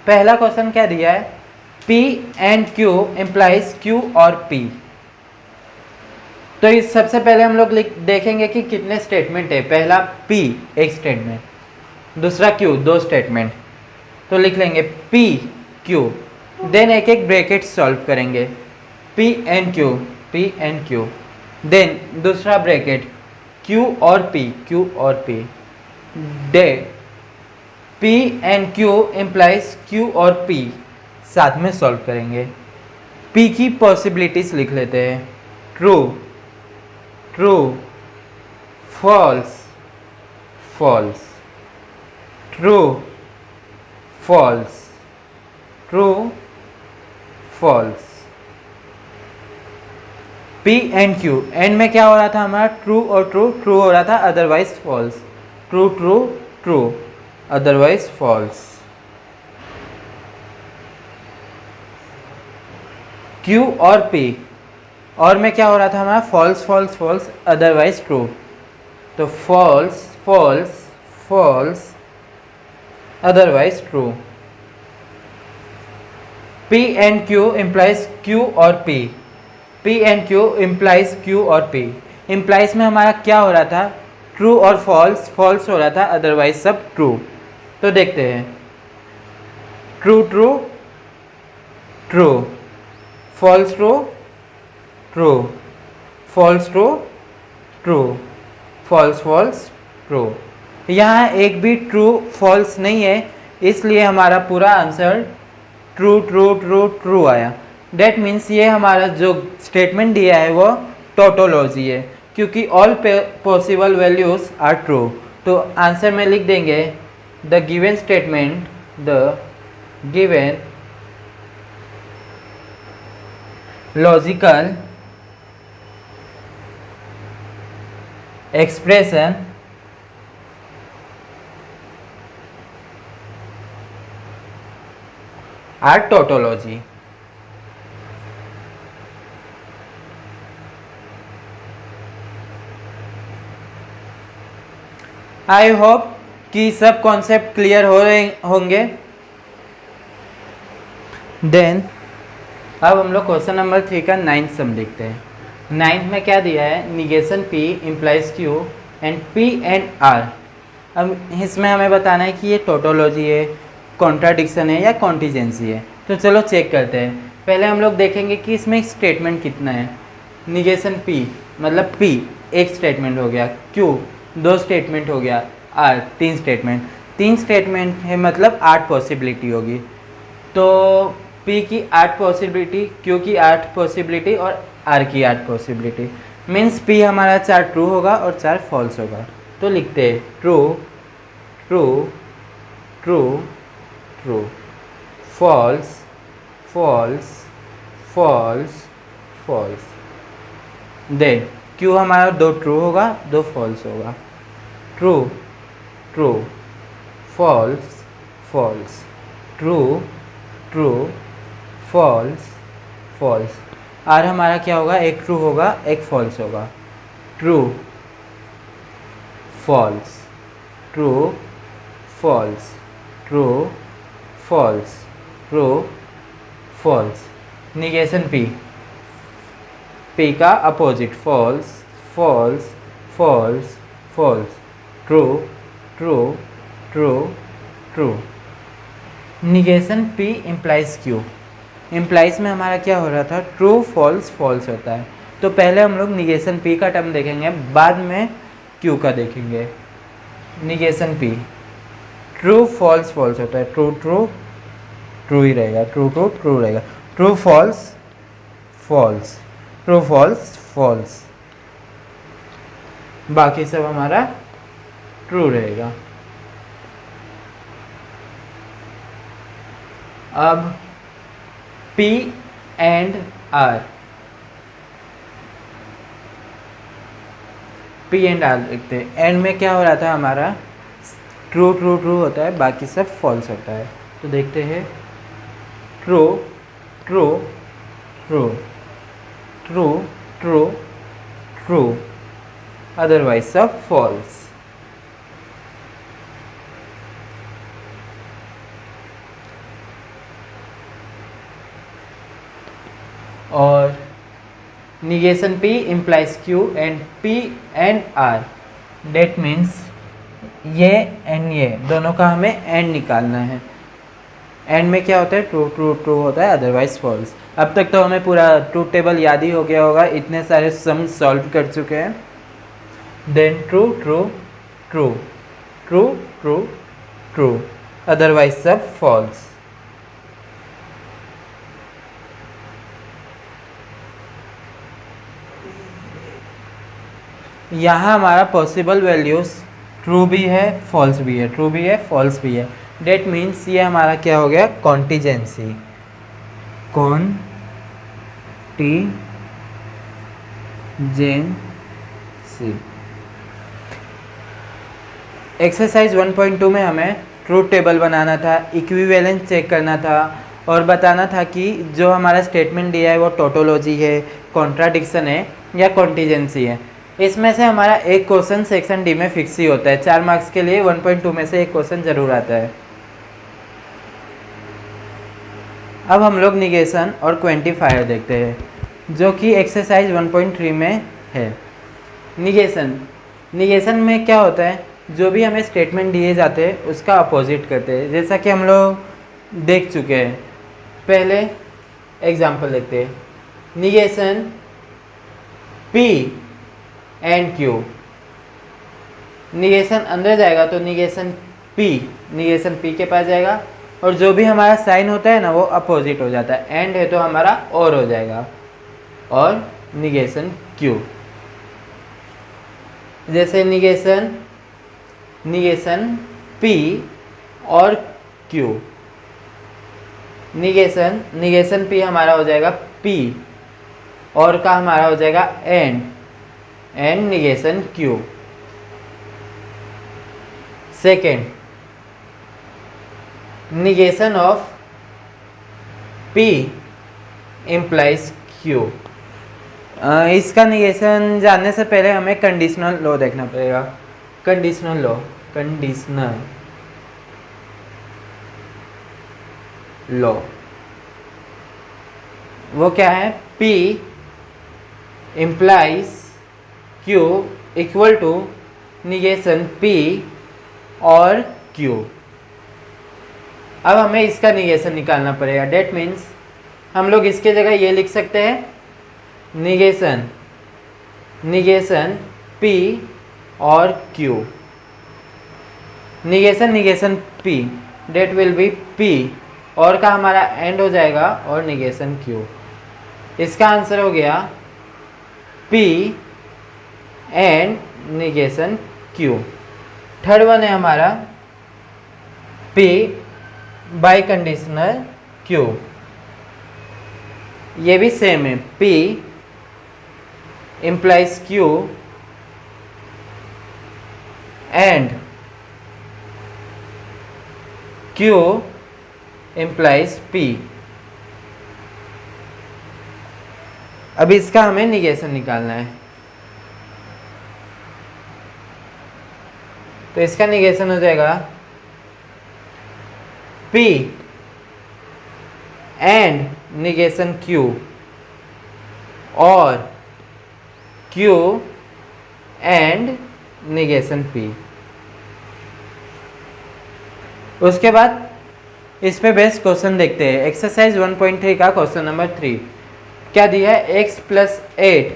पहला क्वेश्चन क्या दिया है, P and Q implies Q और P। तो इस सबसे पहले हम लोग देखेंगे कि कितने स्टेटमेंट है। पहला P एक स्टेटमेंट, दूसरा Q दो स्टेटमेंट। तो लिख लेंगे P Q, देन एक एक ब्रैकेट सॉल्व करेंगे, P and Q, P and Q, then दूसरा ब्रैकेट Q और P, Q और P, then P and Q implies Q और P साथ में सॉल्व करेंगे। P की पॉसिबिलिटीज लिख लेते हैं, true true, false false, true false, true false. P and Q, and में क्या हो रहा था हमारा, ट्रू और ट्रू, ट्रू हो रहा था otherwise false, true true true otherwise false. Q और P, और में क्या हो रहा था हमारा, false false false otherwise true. तो false false false otherwise true. P and Q implies Q और P, P P and Q implies Q और P। इम्प्लाइज में हमारा क्या हो रहा था, ट्रू और फॉल्स, फॉल्स हो रहा था, अदरवाइज सब ट्रू। तो देखते हैं, true true true, false true true, false true true, false false true. यहाँ एक भी ट्रू फॉल्स नहीं है, इसलिए हमारा पूरा answer true true true true आया। डेट मीन्स ये हमारा जो स्टेटमेंट दिया है वो टोटोलॉजी है, क्योंकि all possible values are true. तो आंसर में लिख देंगे the given statement, the given logical expression are tautology. I hope कि सब कॉन्सेप्ट क्लियर हो रहे होंगे। देन अब हम लोग क्वेश्चन नंबर 3 का 9th सम देखते हैं। 9th में क्या दिया है, negation P implies Q and P and R। अब इसमें हमें बताना है कि ये टोटोलॉजी है, कॉन्ट्राडिक्शन है या कॉन्टीजेंसी है। तो चलो चेक करते हैं। पहले हम लोग देखेंगे कि इसमें स्टेटमेंट कितना है। निगेशन P मतलब P एक स्टेटमेंट हो गया, Q 2 स्टेटमेंट हो गया, R 3 स्टेटमेंट। 3 स्टेटमेंट है मतलब 8 पॉसिबिलिटी होगी। तो P की 8 पॉसिबिलिटी, Q की 8 पॉसिबिलिटी और R की 8 पॉसिबिलिटी, मीन्स P हमारा 4 ट्रू होगा और 4 फॉल्स होगा। तो लिखते हैं true true true true, false false false false. Then Q हमारा 2 ट्रू होगा 2 फॉल्स होगा, true true false false, true true false false. R हमारा क्या होगा, एक ट्रू होगा एक फॉल्स होगा, true false true false true false true false. Negation P, P का opposite false false false false, true true true true. Negation P implies Q, implies में हमारा क्या हो रहा था, ट्रू फॉल्स फॉल्स होता है। तो पहले हम लोग निगेशन P का टर्म देखेंगे, बाद में Q का देखेंगे। Negation P true false false होता है, ट्रू ट्रू ट्रू ही रहेगा, ट्रू ट्रू ट्रू रहेगा, true false false, true false false, बाकी सब हमारा ट्रू रहेगा। अब P and R, P and R लिखते हैं। एंड में क्या हो रहा था हमारा, ट्रू ट्रू ट्रू होता है, बाकी सब फॉल्स होता है। तो देखते हैं true true true true true true, otherwise सब फॉल्स। और negation P implies Q and P and R, that means ये एंड ये दोनों का हमें एंड निकालना है। एंड में क्या होता है, ट्रू ट्रू ट्रू होता है, अदरवाइज फॉल्स। अब तक तो हमें पूरा ट्रूथ टेबल याद ही हो गया होगा, इतने सारे सम सॉल्व कर चुके हैं। Then true true true true true true, otherwise सब फॉल्स। यहाँ हमारा पॉसिबल वैल्यूज ट्रू भी है फॉल्स भी है, ट्रू भी है फॉल्स भी है। डेट मीन्स ये हमारा क्या हो गया, कॉन्टीजेंसी, कॉन्टीजेंसी। एक्सरसाइज 1.2 में हमें ट्रूथ टेबल बनाना था, इक्विवेलेंस चेक करना था और बताना था कि जो हमारा स्टेटमेंट दिया है वो टोटोलॉजी है, कॉन्ट्राडिक्शन है या कॉन्टीजेंसी है। इसमें से हमारा एक क्वेश्चन सेक्शन डी में फिक्स ही होता है, 4 मार्क्स के लिए 1.2 में से एक क्वेश्चन जरूर आता है। अब हम लोग निगेशन और क्वांटिफायर देखते हैं। जो कि एक्सरसाइज 1.3 में है। निगेशन, निगेशन में क्या होता है, जो भी हमें स्टेटमेंट दिए जाते हैं उसका अपोजिट करते हैं, जैसा कि हम लोग देख चुके हैं। पहले एग्जांपल देखते हैं, negation P and Q। Negation अंदर जाएगा तो निगेशन P के पास जाएगा, और जो भी हमारा साइन होता है ना वो अपोजिट हो जाता है। एंड है तो हमारा और हो जाएगा, और निगेशन Q। जैसे निगेशन P और Q। निगेशन P हमारा हो जाएगा P, और का हमारा हो जाएगा and negation Q। Second, negation of P implies Q। इसका निगेशन जानने से पहले हमें कंडीशनल लॉ देखना पड़ेगा। कंडीशनल लॉ वो क्या है, P implies Q equal to negation P और Q। अब हमें इसका निगेशन निकालना पड़ेगा। डेट मीन्स हम लोग इसके जगह ये लिख सकते हैं, निगेशन P और Q। Negation P, that will be P, और का हमारा एंड हो जाएगा और निगेशन Q। इसका आंसर हो गया P and negation Q। Third one है हमारा P बाई कंडीशनल Q। ये भी सेम है, P implies Q and Q implies P। अब इसका हमें निगेशन निकालना है, तो इसका निगेशन हो जाएगा P एंड निगेशन Q और Q एंड निगेशन P। उसके बाद इस पे बेस्ट क्वेश्चन देखते हैं। एक्सरसाइज 1.3 का क्वेश्चन नंबर 3 क्या दिया है, x plus 8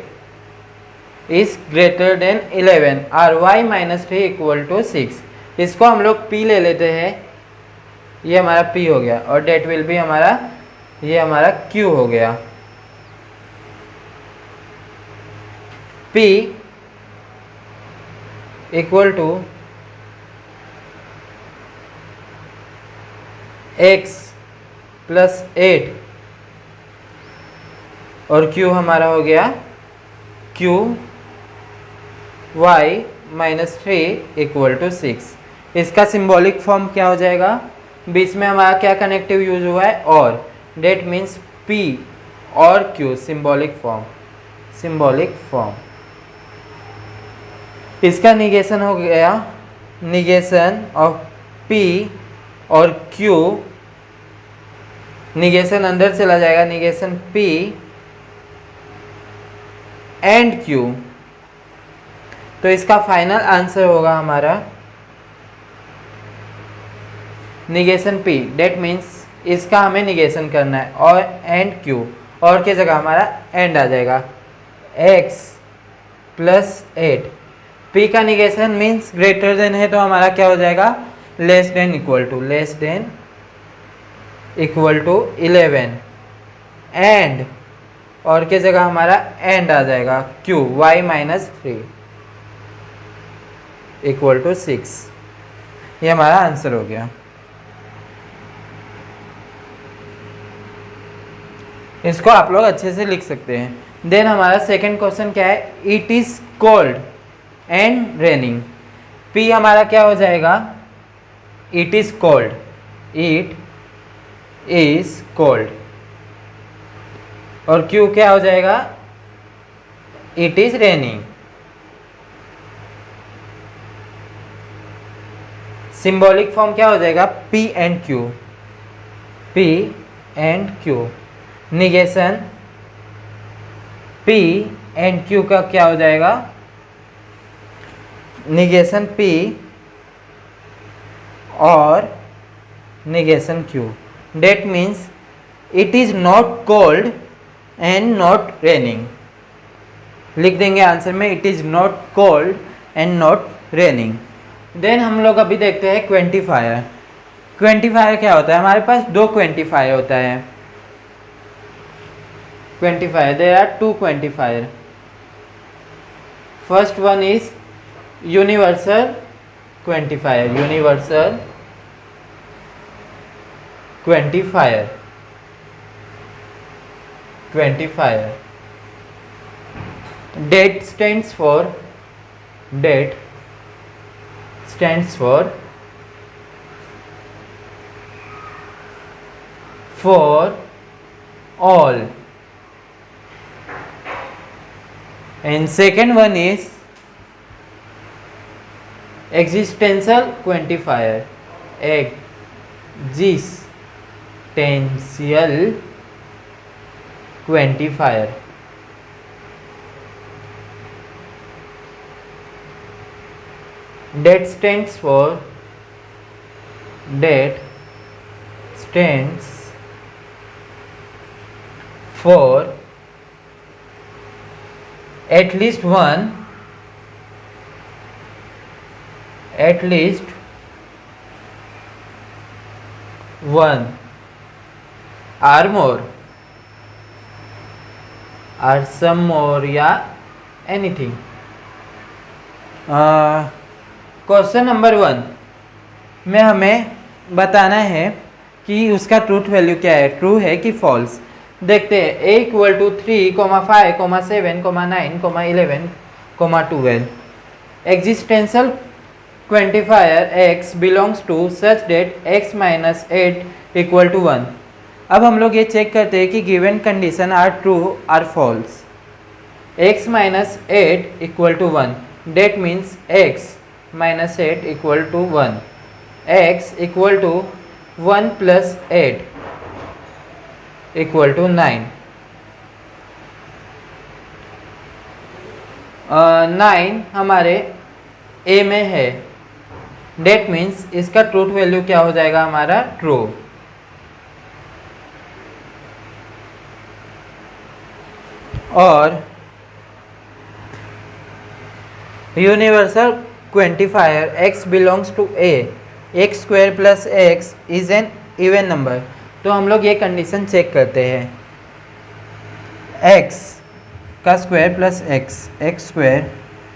is greater than 11 और y माइनस 3 इक्वल टू 6। इसको हम लोग P ले लेते हैं, ये हमारा P हो गया, और डेट विल भी हमारा, ये हमारा Q हो गया। P equal to x plus 8 और Q हमारा हो गया Q y minus 3 equal to 6। इसका सिंबॉलिक फॉर्म क्या हो जाएगा, बीच में हमारा क्या कनेक्टिव यूज हुआ है, और डेट मीन्स P और Q सिंबॉलिक फॉर्म। इसका निगेशन हो गया, निगेशन ऑफ P और Q, निगेशन अंदर चला जाएगा, निगेशन P एंड Q। तो इसका फाइनल आंसर होगा हमारा निगेशन P, डेट मीन्स इसका हमें निगेशन करना है, और एंड Q, और की जगह हमारा एंड आ जाएगा x प्लस 8। P का निगेशन मीन्स ग्रेटर देन है तो हमारा क्या हो जाएगा, less than equal to 11, and और की जगह हमारा एंड आ जाएगा Q y minus 3 equal to 6। ये हमारा आंसर हो गया। इसको आप लोग अच्छे से लिख सकते हैं। देन हमारा सेकंड क्वेश्चन क्या है, it is cold and raining. P हमारा क्या हो जाएगा, इट इज कोल्ड, और Q क्या हो जाएगा, it is raining. Symbolic form क्या हो जाएगा, P and Q। Negation P and Q का क्या हो जाएगा, निगेशन P और negation Q। That means it is not cold and not raining. लिख देंगे आंसर में, it is not cold and not raining. Then हम लोग अभी देखते हैं क्वेंटिफायर। क्वेंटिफायर क्या होता है, हमारे पास दो क्वेंटिफायर होता है। Quantifier, there are two quantifier. First one is universal quantifier, universal quantifier, quantifier. Det stands for, det stands for all, and second one is existential quantifier, existential quantifier। Det stands for, det stands for at least one, at least one or more, or some more या anything। Question number 1 में हमें बताना है कि उसका truth value क्या है, true है कि फॉल्स। देखते हैं, a equal to 3, 5, 7, 9, 11, 12। Existential quantifier x belongs to such that x minus 8 equal to 1। अब हम लोग ये चेक करते हैं कि given condition are true or false. x minus 8 equal to 1, that means x minus 8 equal to 1, x equal to 1 plus 8 equal to 9। 9 हमारे a में है, डेट मीन्स इसका ट्रूथ वैल्यू क्या हो जाएगा हमारा, ट्रू। और universal quantifier x belongs to a, x square plus x is an even number. तो हम लोग ये कंडीशन चेक करते हैं, x का square plus x square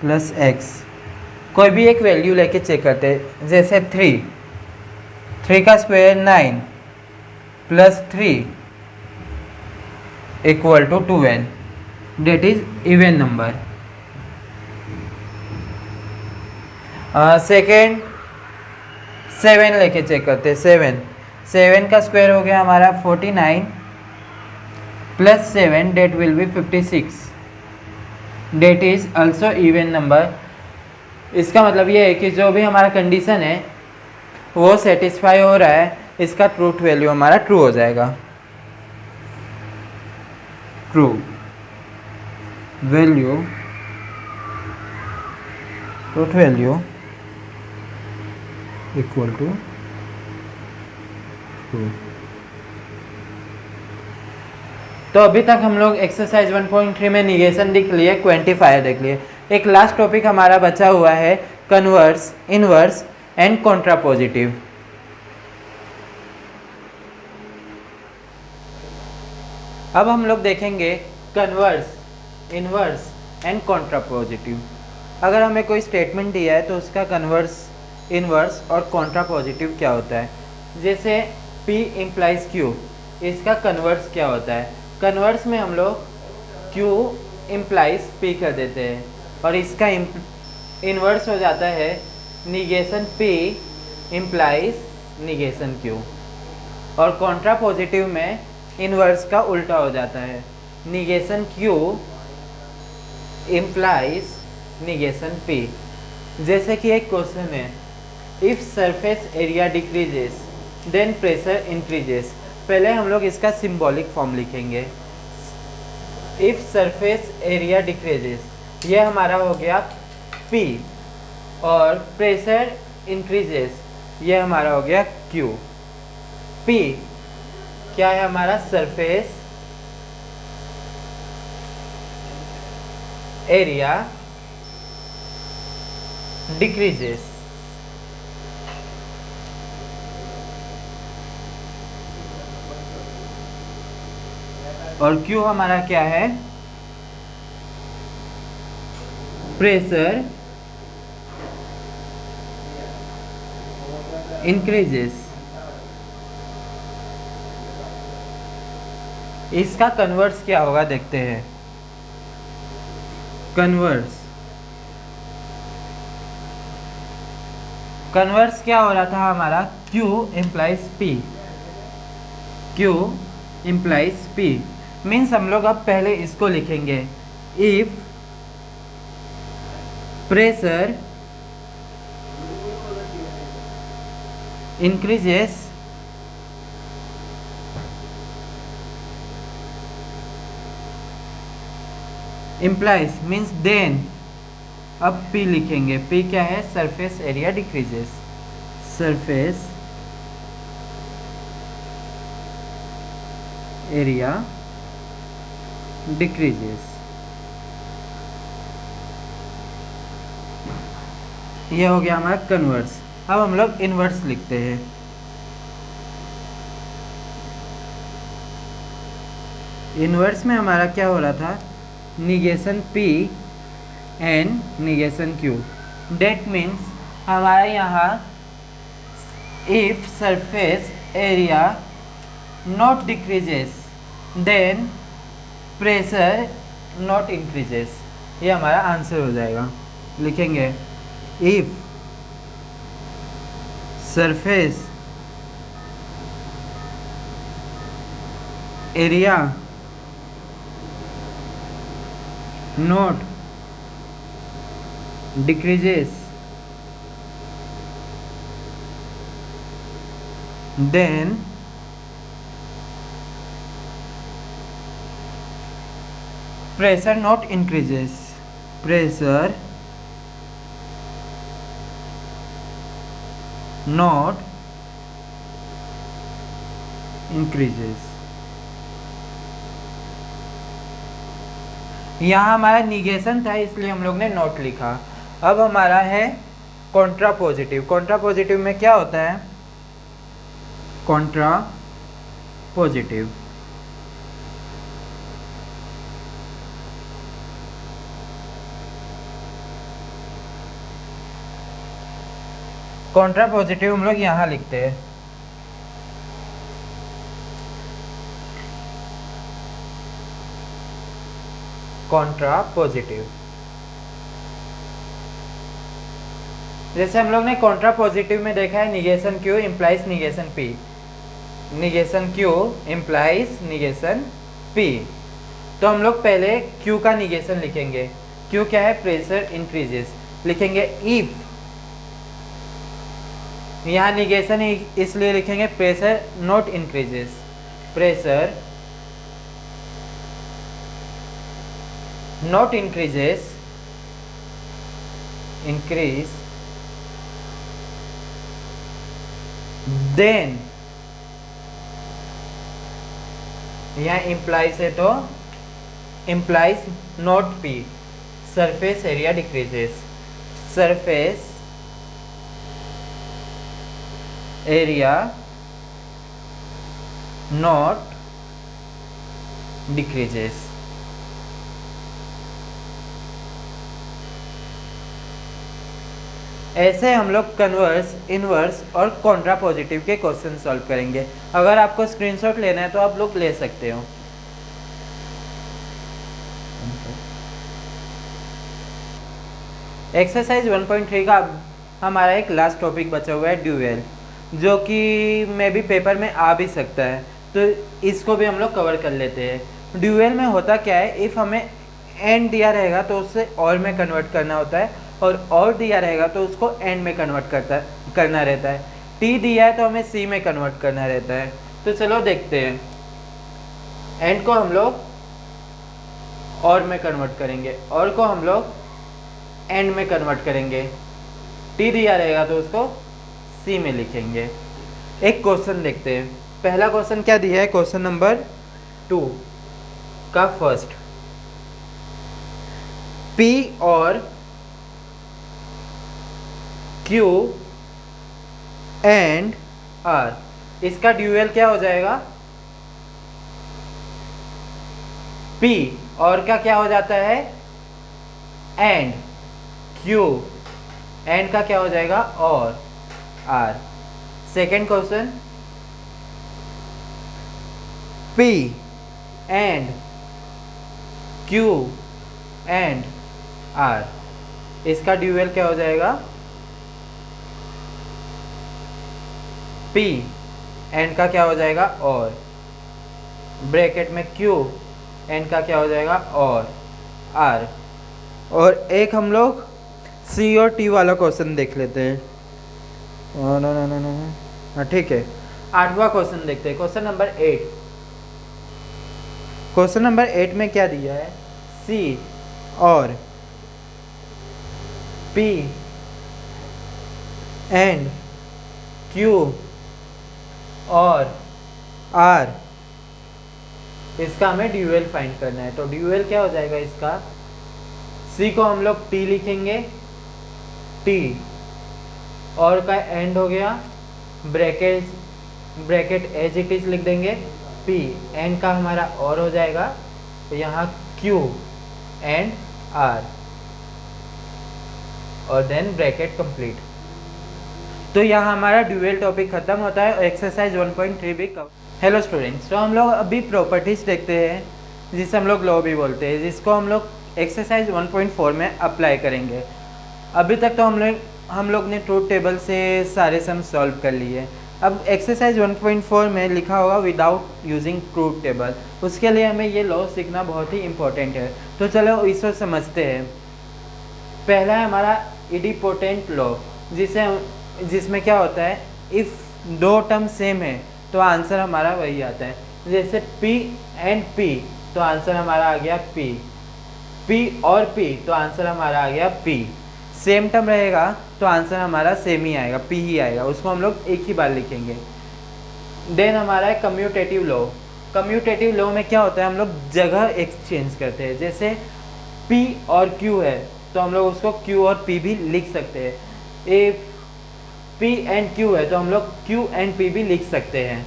plus x, कोई भी एक वैल्यू लेके चेक करते हैं। जैसे 3 का square 9 plus 3 equal to 2n, that is even number. Second 7 लेके चेक करते हैं। 7 का स्क्वायर हो गया हमारा 49 plus 7, that will be 56, that is also even number. इसका मतलब ये है कि जो भी हमारा कंडीशन है वो सेटिस्फाई हो रहा है, इसका ट्रूथ वैल्यू हमारा ट्रू हो जाएगा। True value, truth value equal to true. तो अभी तक हम लोग एक्सरसाइज 1.3 में निगेशन देख लिए, क्वेंटिफायर देख लिए। एक लास्ट टॉपिक हमारा बचा हुआ है, कन्वर्स, इनवर्स एंड कॉन्ट्रापोजिटिव। अब हम लोग देखेंगे कन्वर्स, इनवर्स एंड कॉन्ट्रापोजिटिव। अगर हमें कोई स्टेटमेंट दिया है तो उसका कन्वर्स, इनवर्स और कॉन्ट्रापोजिटिव क्या होता है। जैसे P इम्प्लाइज Q, इसका कन्वर्स क्या होता है। कन्वर्स में हम लोग Q इम्प्लाइज P कर देते हैं और इसका इनवर्स हो जाता है negation P implies negation Q। और कॉन्ट्रापोजिटिव में इनवर्स का उल्टा हो जाता है, negation Q implies negation P। जैसे कि एक क्वेश्चन है, if surface area decreases then pressure increases. पहले हम लोग इसका सिंबॉलिक फॉर्म लिखेंगे। इफ सरफेस एरिया डिक्रीजेस, ये हमारा हो गया P। और प्रेशर इंक्रीजेस, ये हमारा हो गया Q। P क्या है हमारा, सरफेस एरिया डिक्रीजेस। और Q हमारा क्या है, प्रेशर इंक्रीजेस। इसका कन्वर्स क्या होगा देखते हैं। कन्वर्स क्या हो रहा था हमारा, Q implies P। Q implies P means हम लोग अब पहले इसको लिखेंगे, if pressure increases implies means then, अब P लिखेंगे। P क्या है, surface area decreases. Surface area decreases. ये हो गया हमारा कन्वर्स। अब हम लोग इनवर्स लिखते हैं। इनवर्स में हमारा क्या हो रहा था, negation P and negation Q। That means हमारा यहाँ if surface area not decreases then pressure not increases. ये हमारा आंसर हो जाएगा। लिखेंगे if surface area not decreases then pressure not increases, pressure not increases। यहाँ हमारा निगेशन था इसलिए हम लोग ने नोट लिखा। अब हमारा है कॉन्ट्रा पॉजिटिव। कॉन्ट्रा पॉजिटिव में क्या होता है, कॉन्ट्रा पॉजिटिव कॉन्ट्रा पॉजिटिव हम लोग यहाँ लिखते हैं। कॉन्ट्रा पॉजिटिव, जैसे हम लोग ने कॉन्ट्रा पॉजिटिव में देखा है negation Q implies negation P, negation Q implies negation P। तो हम लोग पहले Q का निगेशन लिखेंगे। Q क्या है, प्रेशर इंक्रीजेस। लिखेंगे इफ, यहाँ निगेशन इसलिए लिखेंगे pressure not increases, pressure not increases increase then, यहाँ इम्प्लाइज है तो implies not P, surface area decreases, surface area not decreases. ऐसे हम लोग कन्वर्स, इनवर्स और कॉन्ट्रा पॉजिटिव के क्वेश्चन सॉल्व करेंगे। अगर आपको स्क्रीनशॉट लेना है तो आप लोग ले सकते हो। एक्सरसाइज 1.3 का हमारा एक लास्ट टॉपिक बचा हुआ है ड्यूएल, जो कि मे भी पेपर में आ भी सकता है, तो इसको भी हम लोग कवर कर लेते हैं। ड्यूएल में होता क्या है, इफ़ हमें एंड दिया रहेगा तो उससे और में कन्वर्ट करना होता है, और दिया रहेगा तो उसको एंड में कन्वर्ट करना रहता है। टी दिया है तो हमें सी में कन्वर्ट करना रहता है। तो चलो देखते हैं। एंड को हम लोग और में कन्वर्ट करेंगे, और को हम लोग एंड में कन्वर्ट करेंगे। टी दिया रहेगा तो उसको सी में लिखेंगे। एक क्वेश्चन देखते हैं। पहला क्वेश्चन क्या दिया है, क्वेश्चन नंबर 2 का फर्स्ट, P और Q एंड R, इसका ड्यूअल क्या हो जाएगा? P और का क्या हो जाता है? एंड। Q एंड का क्या हो जाएगा? और। R। Second question, P and Q and R, इसका ड्यूअल क्या हो जाएगा? P एंड का क्या हो जाएगा? और। ब्रैकेट में Q एंड का क्या हो जाएगा? और। R। और एक हम लोग C और T वाला क्वेश्चन देख लेते हैं। हाँ ठीक है, 8वां क्वेश्चन देखते हैं। Question number 8। क्वेश्चन नंबर 8 में क्या दिया है? C और P एंड Q और R, इसका हमें ड्यूअल फाइंड करना है। तो ड्यूअल क्या हो जाएगा इसका? C को हम लोग T लिखेंगे, T और का एंड हो गया, ब्रैकेट एज इट इज लिख देंगे, P एंड का हमारा और हो जाएगा, तो यहाँ Q एंड R और देन ब्रैकेट कंप्लीट। तो यहाँ हमारा ड्यूअल टॉपिक खत्म होता है और एक्सरसाइज 1.3 भी कवर। हेलो स्टूडेंट्स, तो हम लोग अभी प्रॉपर्टीज देखते हैं, जिसे हम लोग लॉ भी बोलते हैं, जिसको हम लोग एक्सरसाइज 1.4 में अप्लाई करेंगे। अभी तक तो हम लोग ने ट्रूथ टेबल से सारे सम सॉल्व कर लिए। अब एक्सरसाइज 1.4 में लिखा होगा विदाउट यूजिंग ट्रूथ टेबल, उसके लिए हमें ये लॉ सीखना बहुत ही इम्पोर्टेंट है। तो चलो इसको समझते हैं। पहला है हमारा इडिपोटेंट लॉ, जिसमें क्या होता है, इफ़ दो टर्म सेम है तो आंसर हमारा वही आता है। जैसे P एंड P, तो आंसर हमारा आ गया P। P और P, तो आंसर हमारा आ गया P। सेम टर्म रहेगा तो आंसर हमारा सेम ही आएगा, P ही आएगा, उसको हम लोग एक ही बार लिखेंगे। देन हमारा है कम्यूटेटिव लॉ। कम्यूटेटिव लॉ में क्या होता है, हम लोग जगह एक्सचेंज करते हैं। जैसे P और Q है तो हम लोग उसको Q और P भी लिख सकते हैं। ए P एंड Q है तो हम लोग Q एंड P भी लिख सकते हैं।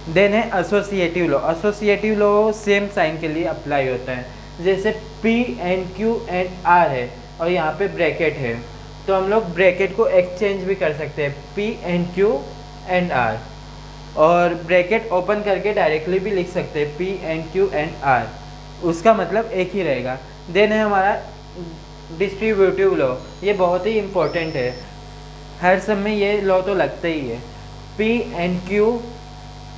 देन है associative law. Associative law same sign के लिए अप्लाई होता है। जैसे P and Q and R है और यहाँ पे ब्रैकेट है, तो हम लोग ब्रैकेट को एक्सचेंज भी कर सकते हैं, P and Q and R, और ब्रैकेट ओपन करके डायरेक्टली भी लिख सकते हैं, P and Q and R, उसका मतलब एक ही रहेगा। देन है हमारा डिस्ट्रीब्यूटिव लॉ। ये बहुत ही इम्पोर्टेंट है, हर सब में ये लॉ तो लगता ही है। P एंड Q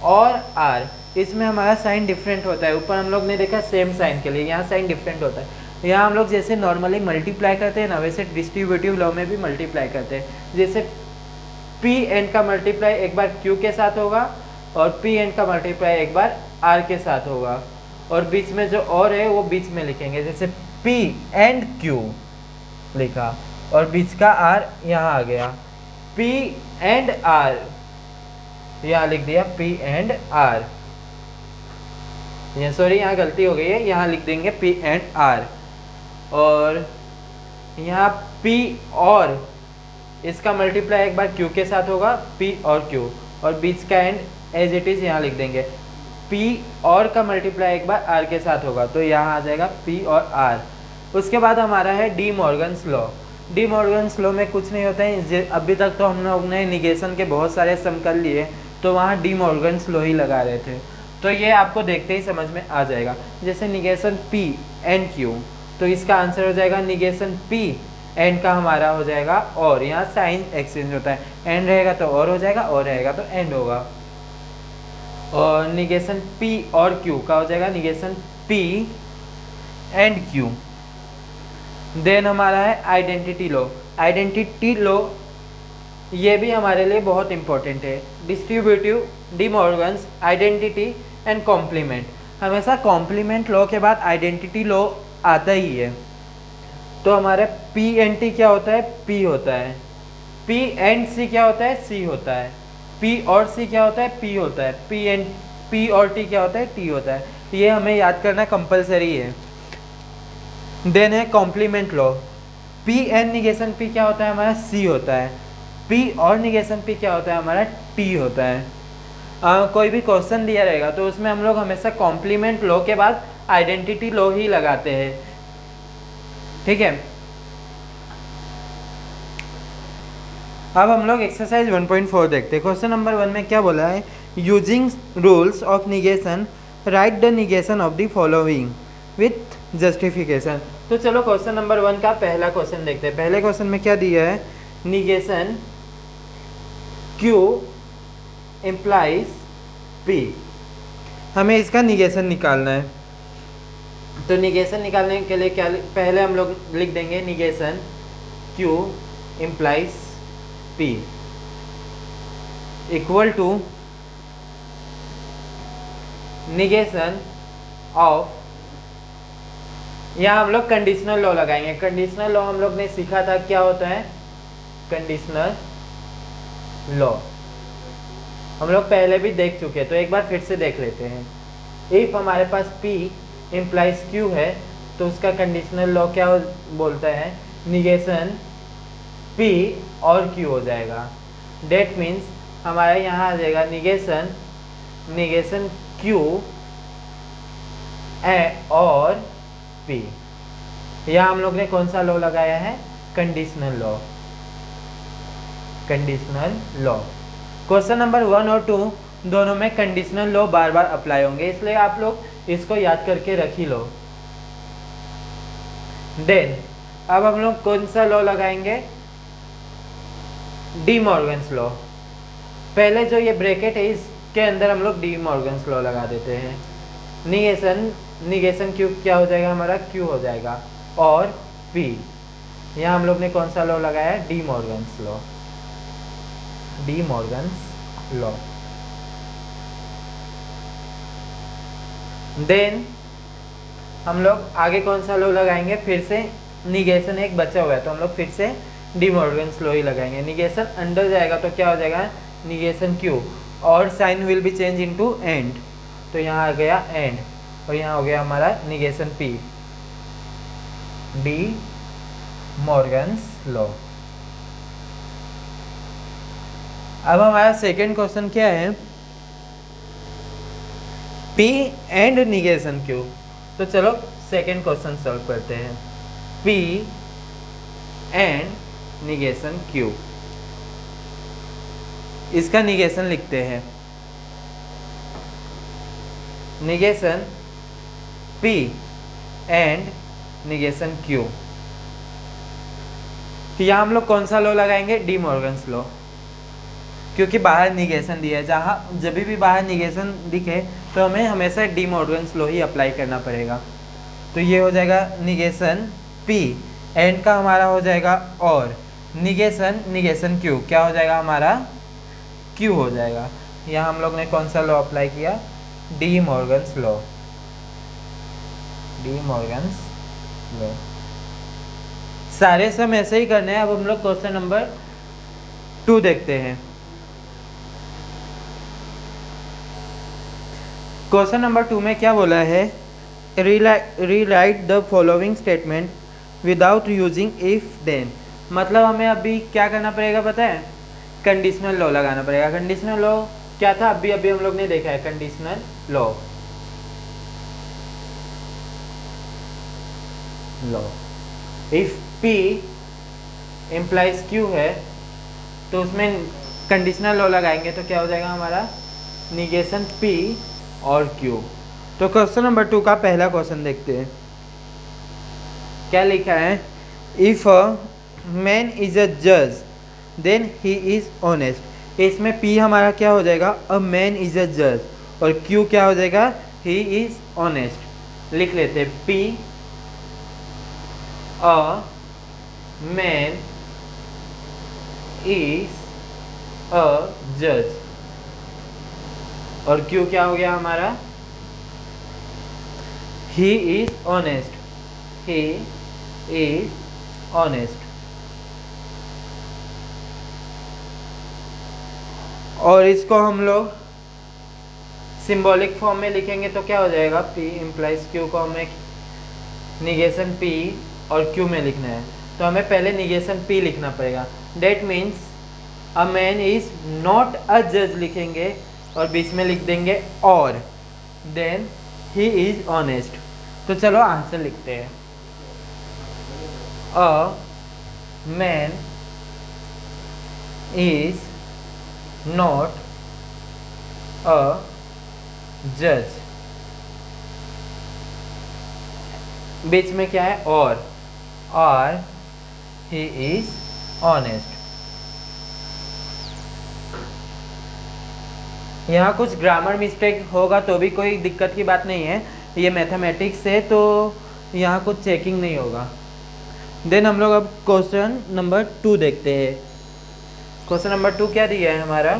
और R, इसमें हमारा साइन डिफरेंट होता है। ऊपर हम लोग ने देखा सेम साइन के लिए, यहाँ साइन डिफरेंट होता है। यहाँ हम लोग जैसे नॉर्मली मल्टीप्लाई करते हैं ना, वैसे डिस्ट्रीब्यूटिव लॉ में भी मल्टीप्लाई करते हैं। जैसे P एंड का मल्टीप्लाई एक बार Q के साथ होगा और P एंड का मल्टीप्लाई एक बार R के साथ होगा, और बीच में जो और है वो बीच में लिखेंगे। जैसे P एंड Q लिखा और बीच का R यहाँ आ गया, P एंड R यहाँ लिख दिया, P एंड R। सॉरी, यहाँ गलती हो गई है, यहाँ लिख देंगे P एंड R। और यहाँ P और इसका मल्टीप्लाई एक बार Q के साथ होगा, P और Q, और बीच का एंड एज इट इज़ यहाँ लिख देंगे। P और का मल्टीप्लाई एक बार R के साथ होगा, तो यहाँ आ जाएगा P और R। उसके बाद हमारा है De Morgan's law. De Morgan's law में कुछ नहीं होता है, अभी तक तो हम लोग ने निगेशन के बहुत सारे सम कर लिए, तो वहाँ डी मॉर्गन्स लॉ ही लगा रहे थे, तो ये आपको देखते ही समझ में आ जाएगा। जैसे निगेशन P एंड Q, तो इसका आंसर हो जाएगा निगेशन P एंड का हमारा हो जाएगा और, यहाँ साइन एक्सचेंज होता है, एंड रहेगा तो और हो जाएगा, और रहेगा तो एंड होगा। और निगेशन P और Q का हो जाएगा negation P and Q। Then हमारा है आइडेंटिटी लॉ। आइडेंटिटी लॉ ये भी हमारे लिए बहुत इंपॉर्टेंट है। Distributive, De Morgan's, identity and complement. हमेशा कॉम्प्लीमेंट लॉ के बाद आइडेंटिटी लॉ आता ही है। तो हमारा पी एन टी क्या होता है, पी होता है। पी एंड सी क्या होता है, सी होता है। पी और सी क्या होता है, पी होता है। पी और टी क्या होता है, टी होता है। ये हमें याद करना कंपलसरी है। देन है complement law. P and negation P क्या होता है हमारा, सी होता है। पी और निगेशन पी क्या होता है हमारा, टी होता है। कोई भी क्वेश्चन दिया रहेगा तो उसमें हम लोग हमेशा कॉम्प्लीमेंट लॉ के बाद आइडेंटिटी लॉ ही लगाते हैं, ठीक है। अब हम लोग एक्सरसाइज 1.4 देखते हैं। क्वेश्चन नंबर 1 में क्या बोला है, using rules of negation right the negation of the following with justification. तो चलो क्वेश्चन नंबर 1 का पहला क्वेश्चन देखते हैं। पहले क्वेश्चन में क्या दिया है, निगेशन Q इम्प्लाइज P। हमें इसका निगेशन निकालना है। तो निगेशन निकालने के लिए क्या, पहले हम लोग लिख देंगे negation Q implies P equal to negation of, यहाँ हम लोग कंडीशनल लॉ लगाएंगे। कंडीशनल लॉ हम लोग ने सीखा था, क्या होता है कंडीशनल लॉ, हम लोग पहले भी देख चुके हैं, तो एक बार फिर से देख लेते हैं। इफ हमारे पास P इम्प्लाइज Q है तो उसका कंडीशनल लॉ क्या बोलता है, निगेशन P और Q हो जाएगा। डेट मीन्स हमारा यहाँ आ जाएगा निगेशन Q और P। यहाँ हम लोग ने कौन सा लॉ लगाया है, conditional law. Conditional law question number 1 और 2 दोनों में कंडीशनल लॉ बार बार अप्लाई होंगे, इसलिए आप लोग इसको याद करके रख ही लो। देन अब हम लोग कौन सा लॉ लगाएंगे, डी मॉर्गन्स लॉ। पहले जो ये ब्रैकेट है इसके अंदर हम लोग डी मॉर्गन्स लॉ लगा देते हैं। निगेशन क्यू क्या हो जाएगा हमारा, क्यू हो जाएगा, और पी यहाँ हम लोग ने कौन सा लॉ लगाया है, De Morgan's law. De Morgan's law. Then हम लोग आगे कौन सा लॉ लगाएंगे, फिर से निगेशन एक बचा हुआ है तो हम लोग फिर से डी मॉर्गन्स लॉ ही लगाएंगे। निगेशन अंदर जाएगा तो क्या हो जाएगा, निगेशन क्यू, और sign will be change into and, तो यहाँ आ गया एंड, और यहाँ हो गया हमारा negation P, D Morgan's law. अब हमारा सेकेंड क्वेश्चन क्या है, P एंड निगेशन Q। तो चलो सेकेंड क्वेश्चन सॉल्व करते हैं। P एंड निगेशन Q, इसका निगेशन लिखते हैं। Negation P and negation Q, यहाँ हम लोग कौन सा लॉ लगाएंगे, डी मॉर्गन्स लॉ, क्योंकि बाहर निगेशन दिया है। जहाँ जब भी बाहर निगेशन दिखे तो हमें हमेशा डी मॉर्गन्स लॉ ही अप्लाई करना पड़ेगा। तो ये हो जाएगा निगेशन P, एंड का हमारा हो जाएगा और निगेशन Q क्या हो जाएगा हमारा, Q हो जाएगा। यहाँ हम लोग ने कौन सा लॉ अप्लाई किया, D Morgan's law. De Morgan's law सारे सम ऐसे ही करने हैं। अब हम लोग क्वेश्चन नंबर 2 देखते हैं। क्वेश्चन नंबर 2 में क्या बोला है, rewrite the following statement without using if then. मतलब हमें अभी क्या करना पड़ेगा पता है, कंडीशनल लॉ लगाना पड़ेगा। कंडीशनल लॉ क्या था, अभी हम लोग ने देखा है। Conditional law if P implies Q है तो उसमें कंडीशनल लॉ लगाएंगे तो क्या हो जाएगा हमारा, निगेशन P और Q। तो क्वेश्चन नंबर 2 का पहला क्वेश्चन देखते हैं। क्या लिखा है, if a man is a जज देन ही इज ऑनेस्ट। इसमें P हमारा क्या हो जाएगा, अ मैन इज अ जज, और Q क्या हो जाएगा, ही इज ऑनेस्ट। लिख लेते हैं, P a man is a जज, और Q क्या हो गया हमारा, he is honest, he is honest. और इसको हम लोग सिंबॉलिक फॉर्म में लिखेंगे तो क्या हो जाएगा, P इम्प्लाइज Q को हमें निगेशन P और Q में लिखना है, तो हमें पहले निगेशन P लिखना पड़ेगा। That means a man is not अ जज लिखेंगे और बीच में लिख देंगे और, देन ही इज ऑनेस्ट। तो चलो आंसर लिखते हैं। अ मैन इज नॉट अ जज, बीच में क्या है और ही इज ऑनेस्ट। यहाँ कुछ ग्रामर मिस्टेक होगा तो भी कोई दिक्कत की बात नहीं है, ये मैथमेटिक्स है तो यहाँ कुछ चेकिंग नहीं होगा। देन हम लोग अब क्वेश्चन नंबर 2 देखते हैं। क्वेश्चन नंबर 2 क्या दिया है हमारा,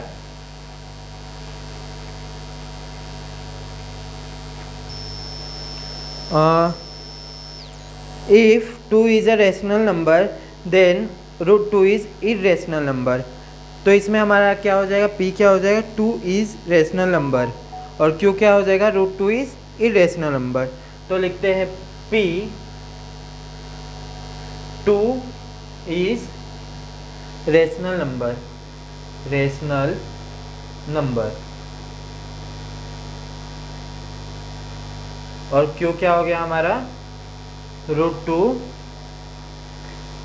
if 2 is a rational number then √2 is irrational number. तो इसमें हमारा क्या हो जाएगा, P क्या हो जाएगा, 2 इज रेशनल नंबर और Q क्या हो जाएगा, √2 इज इरेशनल नंबर। तो लिखते हैं P 2 is rational number, rational number, और Q क्या हो गया हमारा, √2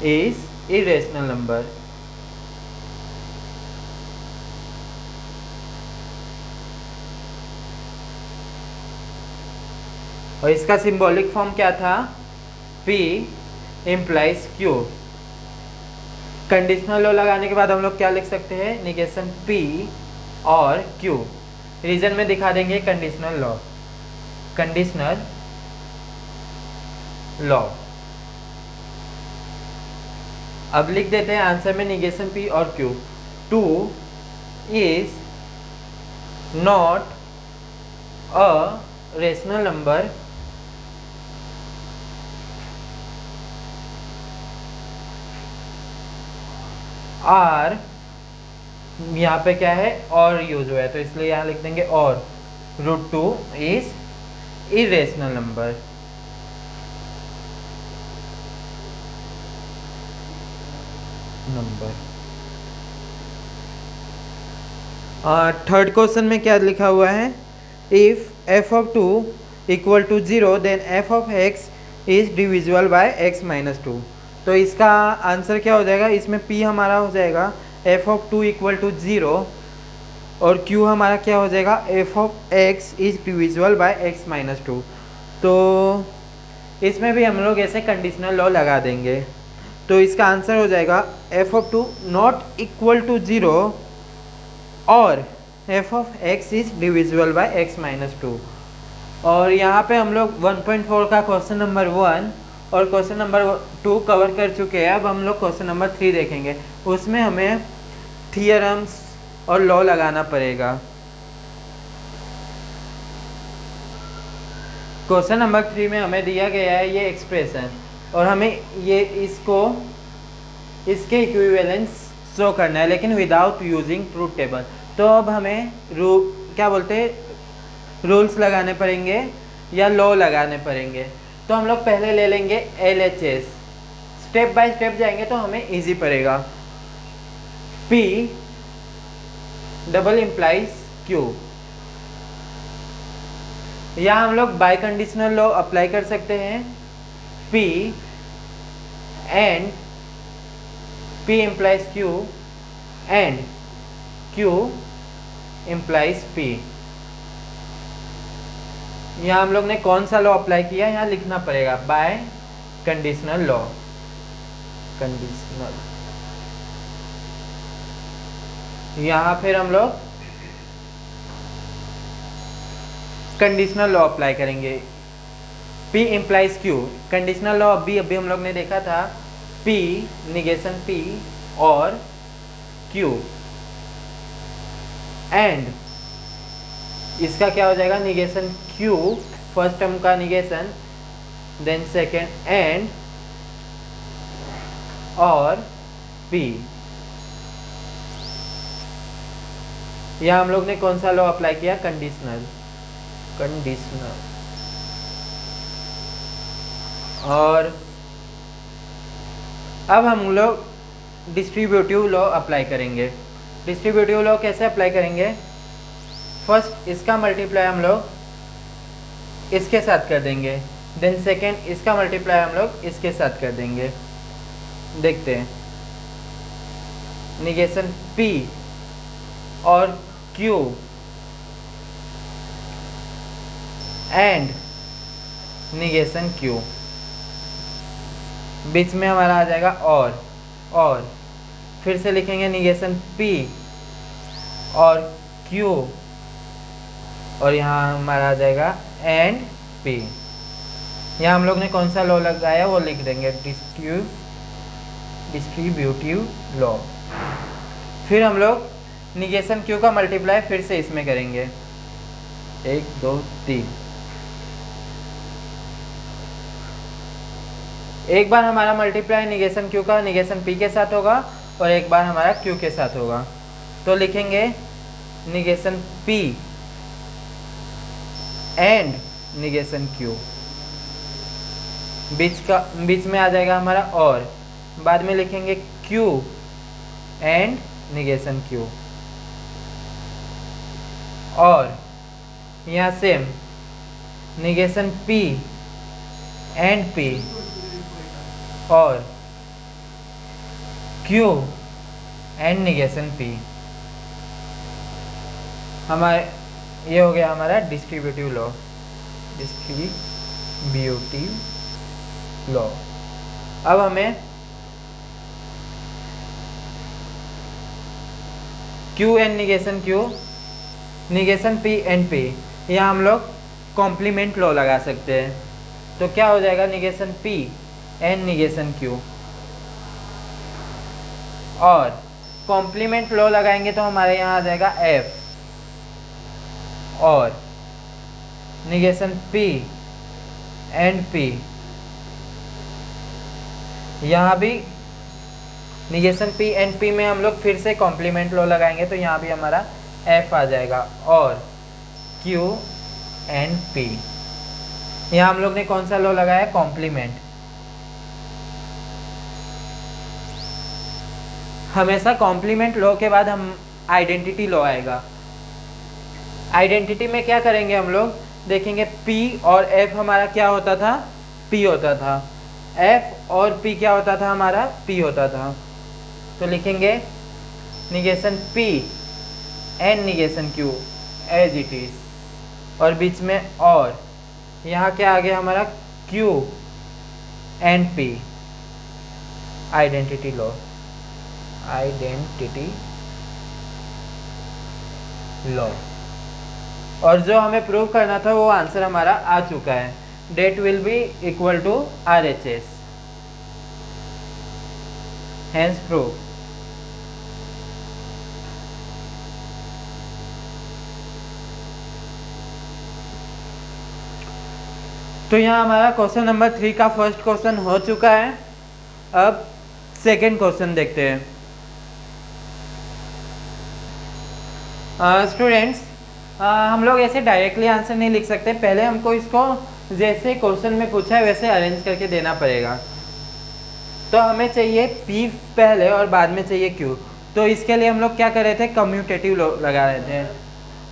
इज इरेशनल नंबर। और इसका सिंबॉलिक फॉर्म क्या था, P implies Q। Conditional law लगाने के बाद हम लोग क्या लिख सकते हैं, निगेशन P और Q। रीजन में दिखा देंगे कंडीशनल लॉ, कंडीशनल लॉ। अब लिख देते हैं आंसर में निगेशन P और Q। 2 is not a rational number or, यहाँ पे क्या है और यूज हुआ है तो इसलिए यहाँ लिख देंगे और, √2 is irrational number. Third question में क्या लिखा हुआ है, if f of 2 equal to 0 then f of x is divisible by x minus 2। तो इसका आंसर क्या हो जाएगा, इसमें P हमारा हो जाएगा f of 2 इक्वल टू 0 और Q हमारा क्या हो जाएगा, f of x is divisible by x minus 2। तो इसमें भी हम लोग ऐसे कंडीशनल लॉ लगा देंगे। तो इसका आंसर हो जाएगा f of 2 not equal to 0 और f of x is divisible by x minus 2। और यहाँ पे हम लोग 1.4 का क्वेश्चन नंबर 1 और क्वेश्चन नंबर 2 कवर कर चुके हैं। अब हम लोग क्वेश्चन नंबर 3 देखेंगे, उसमें हमें थियरम्स और लॉ लगाना पड़ेगा। क्वेश्चन नंबर 3 में हमें दिया गया है ये एक्सप्रेशन और हमें ये इसके इक्विवेलेंस शो करना है लेकिन विदाउट यूजिंग ट्रूथ टेबल। तो अब हमें क्या बोलते हैं, रूल्स लगाने पड़ेंगे या लॉ लगाने पड़ेंगे। तो हम लोग पहले ले लेंगे LHS, स्टेप बाय स्टेप जाएंगे तो हमें इजी पड़ेगा। P डबल इम्प्लाइज Q, यहाँ हम लोग बाय कंडीशनल लॉ अप्लाई कर सकते हैं। P and P implies Q and Q implies P। यहाँ हम लोग ने कौन सा लॉ अप्लाई किया, यहाँ लिखना पड़ेगा बाय कंडीशनल लॉ, कंडीशनल। यहाँ फिर हम लोग कंडीशनल लॉ अप्लाई करेंगे। P implies Q, conditional law अभी हम लोग ने देखा था, P निगेशन P और Q एंड इसका क्या हो जाएगा, निगेशन Q फर्स्ट टर्म का निगेशन, देन सेकेंड एंड और पी। यहाँ हम लोग ने कौन सा लॉ अप्लाई किया? कंडीशनल। और अब हम लोग डिस्ट्रीब्यूटिव लॉ अप्लाई करेंगे। डिस्ट्रीब्यूटिव लॉ कैसे अप्लाई करेंगे? फर्स्ट इसका मल्टीप्लाई हम लोग इसके साथ कर देंगे, देन सेकेंड इसका मल्टीप्लाई हम लोग इसके साथ कर देंगे। देखते हैं, निगेशन P और Q एंड निगेशन Q, बीच में हमारा आ जाएगा और फिर से लिखेंगे निगेशन P और Q, और यहाँ हमारा आ जाएगा एंड P। यहाँ हम लोग ने कौन सा लॉ लगाया वो लिख देंगे, डिस्ट्रीब्यूटिव लॉ। फिर हम लोग निगेशन Q का मल्टीप्लाई फिर से इसमें करेंगे, 1 2 3। एक बार हमारा मल्टीप्लाई निगेशन Q का निगेशन P के साथ होगा और एक बार हमारा Q के साथ होगा। तो लिखेंगे negation P and negation Q, बीच में आ जाएगा हमारा और, बाद में लिखेंगे Q एंड निगेशन Q, और यहाँ same negation P and P और Q एंड निगेशन P। हमारे ये हो गया हमारा डिस्ट्रीब्यूटिव लॉ। अब हमें Q and negation Q, negation P and P, यहाँ हम लोग कॉम्प्लीमेंट लॉ लगा सकते हैं। तो क्या हो जाएगा? Negation P and negation Q, और कॉम्प्लीमेंट लॉ लगाएंगे तो हमारे यहाँ आ जाएगा F, और निगेशन P एंड P, यहाँ भी निगेशन P एंड P में हम लोग फिर से कॉम्प्लीमेंट लॉ लगाएंगे तो यहाँ भी हमारा F आ जाएगा, और Q एंड P। यहाँ हम लोग ने कौन सा लॉ लगाया? कॉम्प्लीमेंट। हमेशा कॉम्प्लीमेंट लॉ के बाद हम आइडेंटिटी लॉ आएगा। आइडेंटिटी में क्या करेंगे हम लोग? देखेंगे P और F हमारा क्या होता था? P होता था। F और P क्या होता था? हमारा P होता था। तो लिखेंगे negation P and negation Q as it is, और बीच में और, यहाँ क्या आ गया हमारा? Q and P, identity law. और जो हमें प्रूव करना था वो आंसर हमारा आ चुका है। That will be equal to RHS, hence prove. तो यहाँ हमारा क्वेश्चन नंबर 3 का फर्स्ट क्वेश्चन हो चुका है। अब सेकेंड क्वेश्चन देखते हैं। स्टूडेंट्स, हम लोग ऐसे डायरेक्टली आंसर नहीं लिख सकते, पहले हमको इसको जैसे क्वेश्चन में पूछा है वैसे अरेंज करके देना पड़ेगा। तो हमें चाहिए P पहले और बाद में चाहिए Q। तो इसके लिए हम लोग क्या कर रहे थे? कम्यूटेटिव लगा रहे थे,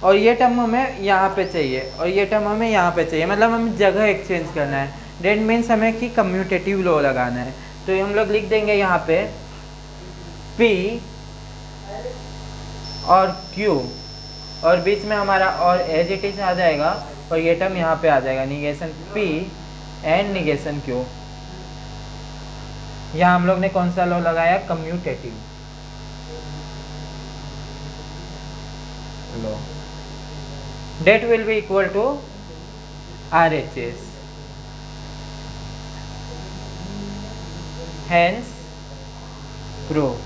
और ये टर्म हमें यहाँ पे चाहिए और ये टर्म हमें यहाँ पे चाहिए, मतलब हमें जगह एक्सचेंज करना है। डेट मीन्स हमें कि कम्यूटेटिव लॉ लगाना है। तो हम लोग लिख देंगे यहाँ पे P और Q, और बीच में हमारा और एज इट इज आ जाएगा, और ये टर्म यहाँ पे आ जाएगा, negation P and negation Q। यहाँ हम लोग ने कौन सा लॉ लगाया? Commutative law. That will be equal to RHS, hence prove.